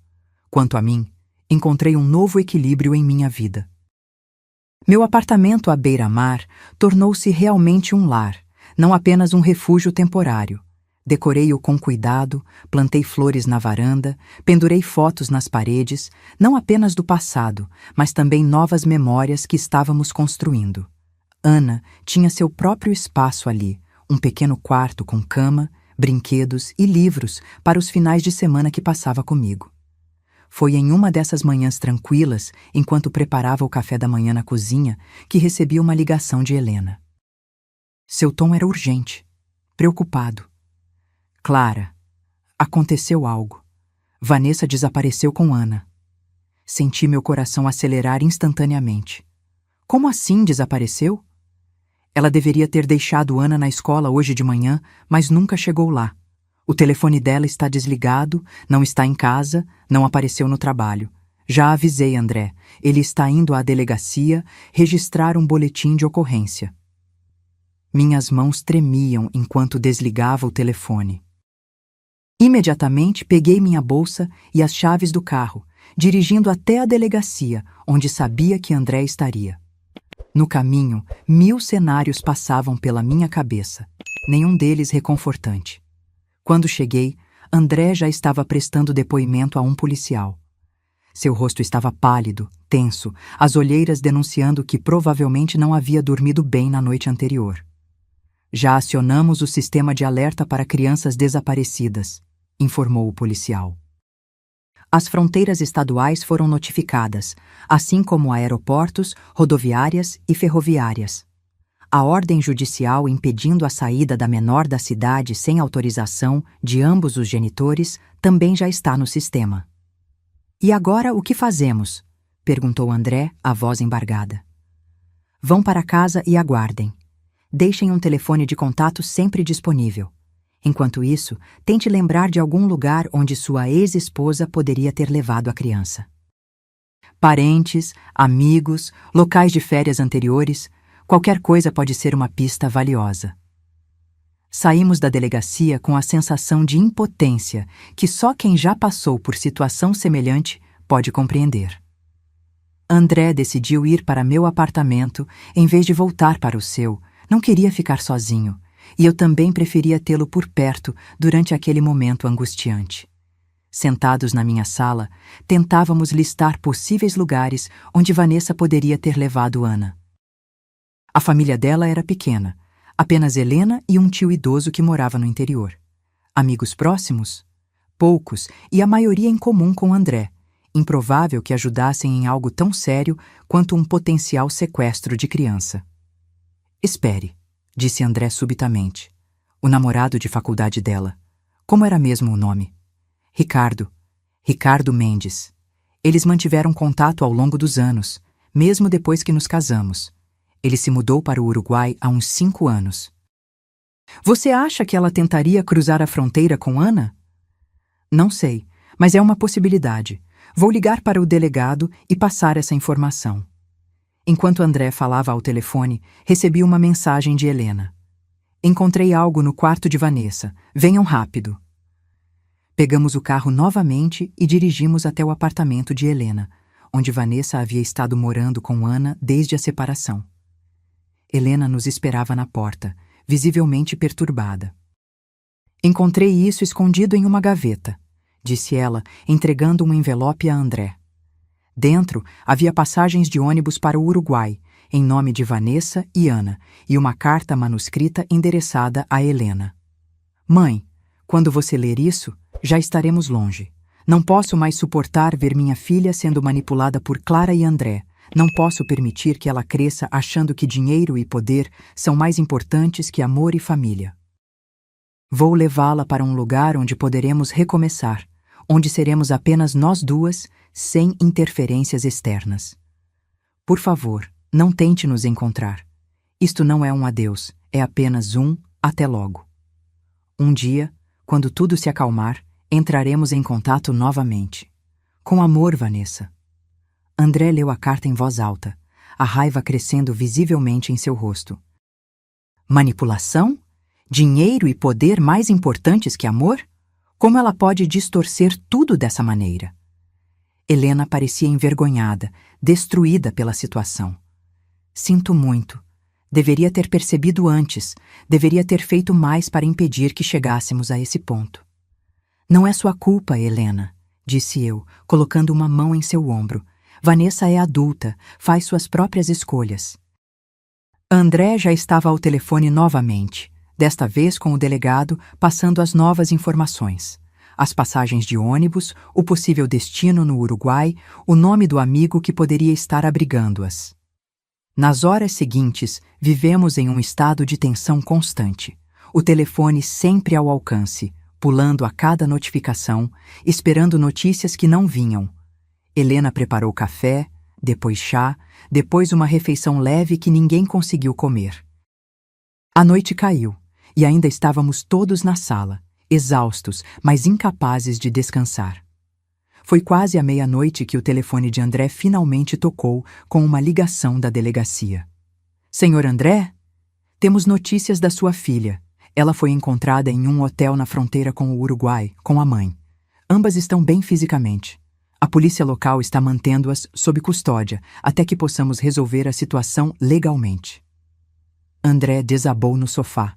Quanto a mim, encontrei um novo equilíbrio em minha vida. Meu apartamento à beira-mar tornou-se realmente um lar, não apenas um refúgio temporário. Decorei-o com cuidado, plantei flores na varanda, pendurei fotos nas paredes, não apenas do passado, mas também novas memórias que estávamos construindo. Ana tinha seu próprio espaço ali, um pequeno quarto com cama, brinquedos e livros para os finais de semana que passava comigo. Foi em uma dessas manhãs tranquilas, enquanto preparava o café da manhã na cozinha, que recebi uma ligação de Helena. Seu tom era urgente, preocupado. Clara, aconteceu algo. Vanessa desapareceu com Ana. Senti meu coração acelerar instantaneamente. Como assim desapareceu? Ela deveria ter deixado Ana na escola hoje de manhã, mas nunca chegou lá. O telefone dela está desligado, não está em casa, não apareceu no trabalho. Já avisei André, ele está indo à delegacia registrar um boletim de ocorrência. Minhas mãos tremiam enquanto desligava o telefone. Imediatamente peguei minha bolsa e as chaves do carro, dirigindo até a delegacia, onde sabia que André estaria. No caminho, 1000 cenários passavam pela minha cabeça, nenhum deles reconfortante. Quando cheguei, André já estava prestando depoimento a um policial. Seu rosto estava pálido, tenso, as olheiras denunciando que provavelmente não havia dormido bem na noite anterior. Já acionamos o sistema de alerta para crianças desaparecidas, informou o policial. As fronteiras estaduais foram notificadas, assim como aeroportos, rodoviárias e ferroviárias. A ordem judicial impedindo a saída da menor da cidade sem autorização de ambos os genitores também já está no sistema. E agora o que fazemos? Perguntou André, a voz embargada. Vão para casa e aguardem. Deixem um telefone de contato sempre disponível. Enquanto isso, tente lembrar de algum lugar onde sua ex-esposa poderia ter levado a criança. Parentes, amigos, locais de férias anteriores, qualquer coisa pode ser uma pista valiosa. Saímos da delegacia com a sensação de impotência que só quem já passou por situação semelhante pode compreender. André decidiu ir para meu apartamento em vez de voltar para o seu. Não queria ficar sozinho, e eu também preferia tê-lo por perto durante aquele momento angustiante. Sentados na minha sala, tentávamos listar possíveis lugares onde Vanessa poderia ter levado Ana. A família dela era pequena, apenas Helena e um tio idoso que morava no interior. Amigos próximos? Poucos, e a maioria em comum com André. Improvável que ajudassem em algo tão sério quanto um potencial sequestro de criança. Espere, disse André subitamente. O namorado de faculdade dela. Como era mesmo o nome? Ricardo. Ricardo Mendes. Eles mantiveram contato ao longo dos anos, mesmo depois que nos casamos. Ele se mudou para o Uruguai há uns 5 anos. Você acha que ela tentaria cruzar a fronteira com Ana? Não sei, mas é uma possibilidade. Vou ligar para o delegado e passar essa informação. Enquanto André falava ao telefone, recebi uma mensagem de Helena. Encontrei algo no quarto de Vanessa. Venham rápido. Pegamos o carro novamente e dirigimos até o apartamento de Helena, onde Vanessa havia estado morando com Ana desde a separação. Helena nos esperava na porta, visivelmente perturbada. Encontrei isso escondido em uma gaveta, disse ela, entregando um envelope a André. Dentro havia passagens de ônibus para o Uruguai, em nome de Vanessa e Ana, e uma carta manuscrita endereçada a Helena. Mãe, quando você ler isso, já estaremos longe. Não posso mais suportar ver minha filha sendo manipulada por Clara e André. Não posso permitir que ela cresça achando que dinheiro e poder são mais importantes que amor e família. Vou levá-la para um lugar onde poderemos recomeçar, onde seremos apenas nós duas, sem interferências externas. Por favor, não tente nos encontrar. Isto não é um adeus, é apenas um até logo. Um dia, quando tudo se acalmar, entraremos em contato novamente. Com amor, Vanessa. André leu a carta em voz alta, a raiva crescendo visivelmente em seu rosto. Manipulação? Dinheiro e poder mais importantes que amor? Como ela pode distorcer tudo dessa maneira? Helena parecia envergonhada, destruída pela situação. Sinto muito. Deveria ter percebido antes, deveria ter feito mais para impedir que chegássemos a esse ponto. Não é sua culpa, Helena, disse eu, colocando uma mão em seu ombro. Vanessa é adulta, faz suas próprias escolhas. André já estava ao telefone novamente, desta vez com o delegado passando as novas informações. As passagens de ônibus, o possível destino no Uruguai, o nome do amigo que poderia estar abrigando-as. Nas horas seguintes, vivemos em um estado de tensão constante. O telefone sempre ao alcance, pulando a cada notificação, esperando notícias que não vinham. Helena preparou café, depois chá, depois uma refeição leve que ninguém conseguiu comer. A noite caiu, e ainda estávamos todos na sala, exaustos, mas incapazes de descansar. Foi quase à meia-noite que o telefone de André finalmente tocou com uma ligação da delegacia. Senhor André? Temos notícias da sua filha. Ela foi encontrada em um hotel na fronteira com o Uruguai, com a mãe. Ambas estão bem fisicamente. A polícia local está mantendo-as sob custódia até que possamos resolver a situação legalmente. André desabou no sofá,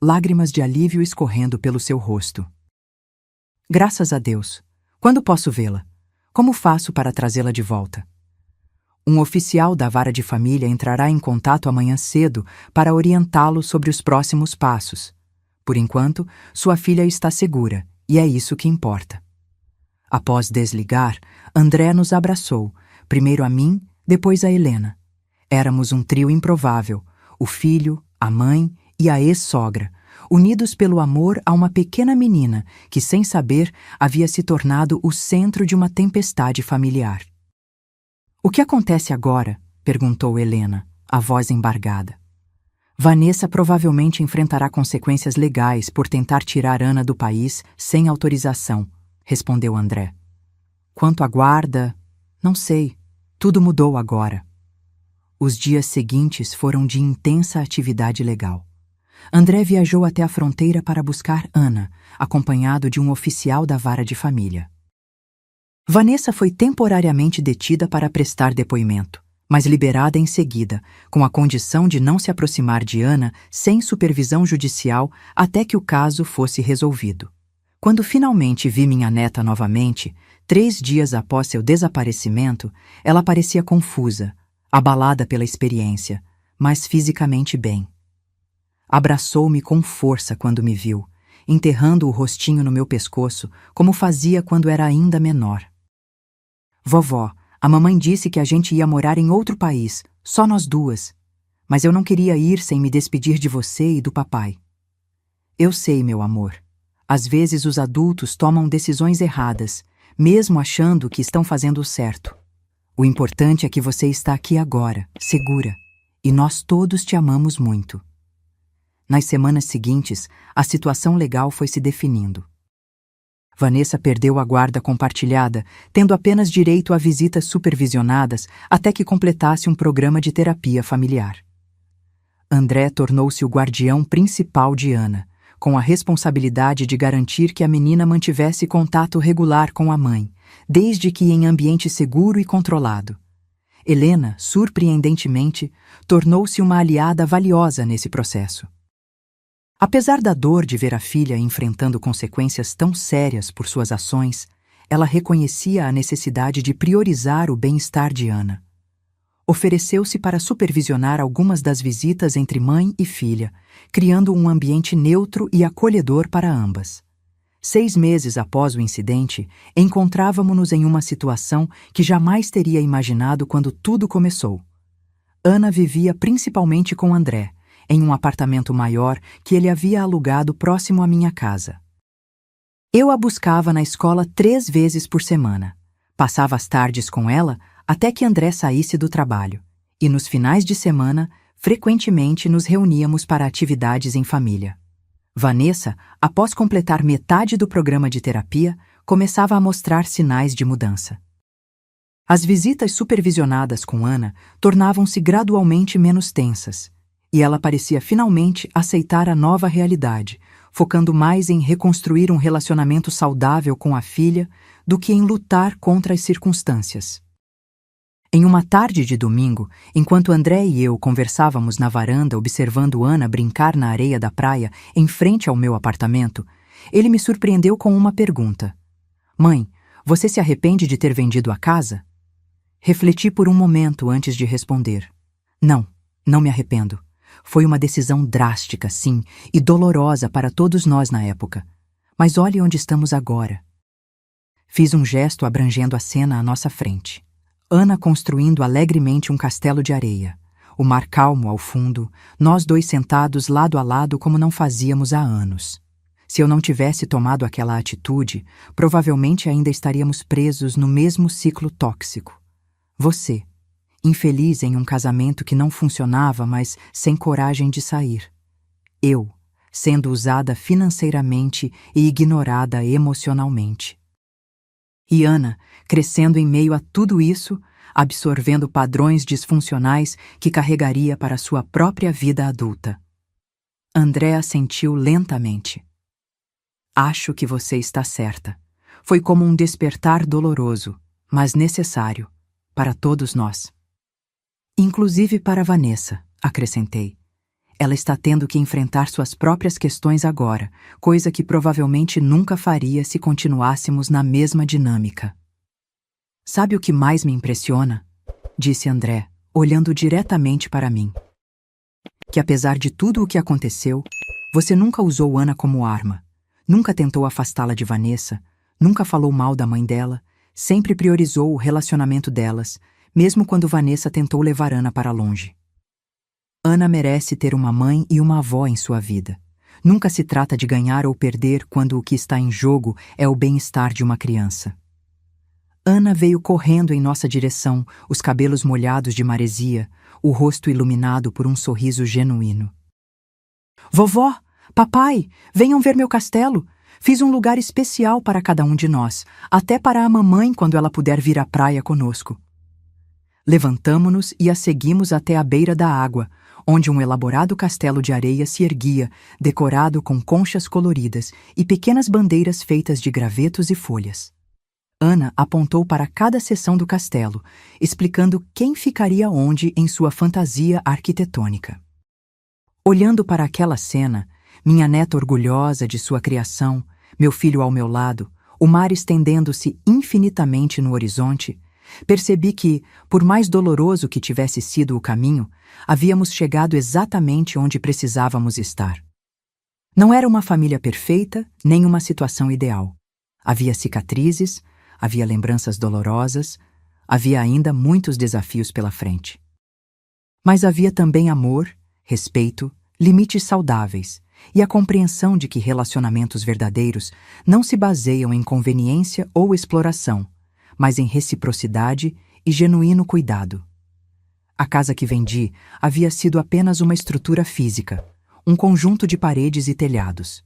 lágrimas de alívio escorrendo pelo seu rosto. Graças a Deus. Quando posso vê-la? Como faço para trazê-la de volta? Um oficial da vara de família entrará em contato amanhã cedo para orientá-lo sobre os próximos passos. Por enquanto, sua filha está segura, e é isso que importa. Após desligar, André nos abraçou, primeiro a mim, depois a Helena. Éramos um trio improvável, o filho, a mãe e a ex-sogra, unidos pelo amor a uma pequena menina que, sem saber, havia se tornado o centro de uma tempestade familiar. O que acontece agora? Perguntou Helena, a voz embargada. Vanessa provavelmente enfrentará consequências legais por tentar tirar Ana do país sem autorização, respondeu André. Quanto à guarda, não sei. Tudo mudou agora. Os dias seguintes foram de intensa atividade legal. André viajou até a fronteira para buscar Ana, acompanhado de um oficial da vara de família. Vanessa foi temporariamente detida para prestar depoimento, mas liberada em seguida, com a condição de não se aproximar de Ana sem supervisão judicial até que o caso fosse resolvido. Quando finalmente vi minha neta novamente, 3 dias após seu desaparecimento, ela parecia confusa, abalada pela experiência, mas fisicamente bem. Abraçou-me com força quando me viu, enterrando o rostinho no meu pescoço, como fazia quando era ainda menor. Vovó, a mamãe disse que a gente ia morar em outro país, só nós duas. Mas eu não queria ir sem me despedir de você e do papai. Eu sei, meu amor. Às vezes os adultos tomam decisões erradas, mesmo achando que estão fazendo o certo. O importante é que você está aqui agora, segura, e nós todos te amamos muito. Nas semanas seguintes, a situação legal foi se definindo. Vanessa perdeu a guarda compartilhada, tendo apenas direito a visitas supervisionadas até que completasse um programa de terapia familiar. André tornou-se o guardião principal de Ana, com a responsabilidade de garantir que a menina mantivesse contato regular com a mãe, desde que em ambiente seguro e controlado. Helena, surpreendentemente, tornou-se uma aliada valiosa nesse processo. Apesar da dor de ver a filha enfrentando consequências tão sérias por suas ações, ela reconhecia a necessidade de priorizar o bem-estar de Ana. Ofereceu-se para supervisionar algumas das visitas entre mãe e filha, criando um ambiente neutro e acolhedor para ambas. 6 meses após o incidente, encontrávamo-nos em uma situação que jamais teria imaginado quando tudo começou. Ana vivia principalmente com André, em um apartamento maior que ele havia alugado próximo à minha casa. Eu a buscava na escola 3 vezes por semana. Passava as tardes com ela até que André saísse do trabalho, e nos finais de semana, frequentemente nos reuníamos para atividades em família. Vanessa, após completar metade do programa de terapia, começava a mostrar sinais de mudança. As visitas supervisionadas com Ana tornavam-se gradualmente menos tensas, e ela parecia finalmente aceitar a nova realidade, focando mais em reconstruir um relacionamento saudável com a filha do que em lutar contra as circunstâncias. Em uma tarde de domingo, enquanto André e eu conversávamos na varanda observando Ana brincar na areia da praia em frente ao meu apartamento, ele me surpreendeu com uma pergunta. Mãe, você se arrepende de ter vendido a casa? Refleti por um momento antes de responder. Não me arrependo. Foi uma decisão drástica, sim, e dolorosa para todos nós na época. Mas olhe onde estamos agora. Fiz um gesto abrangendo a cena à nossa frente. Ana construindo alegremente um castelo de areia, o mar calmo ao fundo, nós dois sentados lado a lado como não fazíamos há anos. Se eu não tivesse tomado aquela atitude, provavelmente ainda estaríamos presos no mesmo ciclo tóxico. Você, infeliz em um casamento que não funcionava, mas sem coragem de sair. Eu, sendo usada financeiramente e ignorada emocionalmente. E Ana, crescendo em meio a tudo isso, absorvendo padrões disfuncionais que carregaria para sua própria vida adulta. André assentiu lentamente. Acho que você está certa. Foi como um despertar doloroso, mas necessário, para todos nós. Inclusive para Vanessa, acrescentei. Ela está tendo que enfrentar suas próprias questões agora, coisa que provavelmente nunca faria se continuássemos na mesma dinâmica. Sabe o que mais me impressiona? Disse André, olhando diretamente para mim. Que apesar de tudo o que aconteceu, você nunca usou Ana como arma, nunca tentou afastá-la de Vanessa, nunca falou mal da mãe dela, sempre priorizou o relacionamento delas, mesmo quando Vanessa tentou levar Ana para longe. Ana merece ter uma mãe e uma avó em sua vida. Nunca se trata de ganhar ou perder quando o que está em jogo é o bem-estar de uma criança. Ana veio correndo em nossa direção, os cabelos molhados de maresia, o rosto iluminado por um sorriso genuíno. Vovó, papai, venham ver meu castelo. Fiz um lugar especial para cada um de nós, até para a mamãe quando ela puder vir à praia conosco. Levantamo-nos e a seguimos até a beira da água, onde um elaborado castelo de areia se erguia, decorado com conchas coloridas e pequenas bandeiras feitas de gravetos e folhas. Ana apontou para cada seção do castelo, explicando quem ficaria onde em sua fantasia arquitetônica. Olhando para aquela cena, minha neta orgulhosa de sua criação, meu filho ao meu lado, o mar estendendo-se infinitamente no horizonte, percebi que, por mais doloroso que tivesse sido o caminho, havíamos chegado exatamente onde precisávamos estar. Não era uma família perfeita, nem uma situação ideal. Havia cicatrizes, havia lembranças dolorosas, havia ainda muitos desafios pela frente. Mas havia também amor, respeito, limites saudáveis e a compreensão de que relacionamentos verdadeiros não se baseiam em conveniência ou exploração, mas em reciprocidade e genuíno cuidado. A casa que vendi havia sido apenas uma estrutura física, um conjunto de paredes e telhados.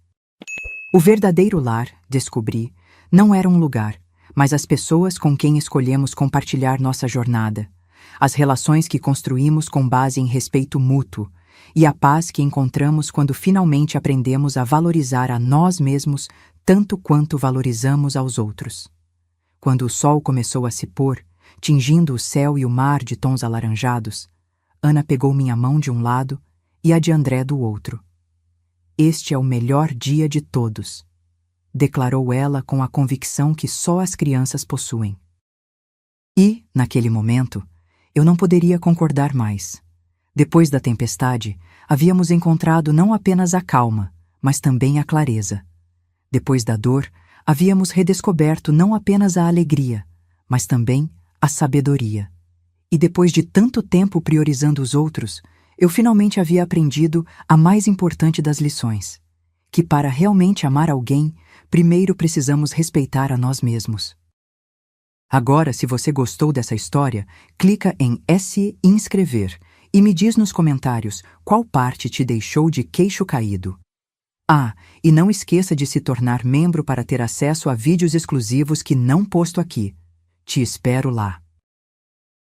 O verdadeiro lar, descobri, Não era um lugar, mas as pessoas com quem escolhemos compartilhar nossa jornada, as relações que construímos com base em respeito mútuo e a paz que encontramos quando finalmente aprendemos a valorizar a nós mesmos tanto quanto valorizamos aos outros. Quando o sol começou a se pôr, tingindo o céu e o mar de tons alaranjados, Ana pegou minha mão de um lado e a de André do outro. "Este é o melhor dia de todos", declarou ela com a convicção que só as crianças possuem. E, naquele momento, eu não poderia concordar mais. Depois da tempestade, havíamos encontrado não apenas a calma, mas também a clareza. Depois da dor, havíamos redescoberto não apenas a alegria, mas também a sabedoria. E depois de tanto tempo priorizando os outros, eu finalmente havia aprendido a mais importante das lições: que para realmente amar alguém, primeiro precisamos respeitar a nós mesmos. Agora, se você gostou dessa história, clica em se inscrever e me diz nos comentários qual parte te deixou de queixo caído. Ah, e não esqueça de se tornar membro para ter acesso a vídeos exclusivos que não posto aqui. Te espero lá.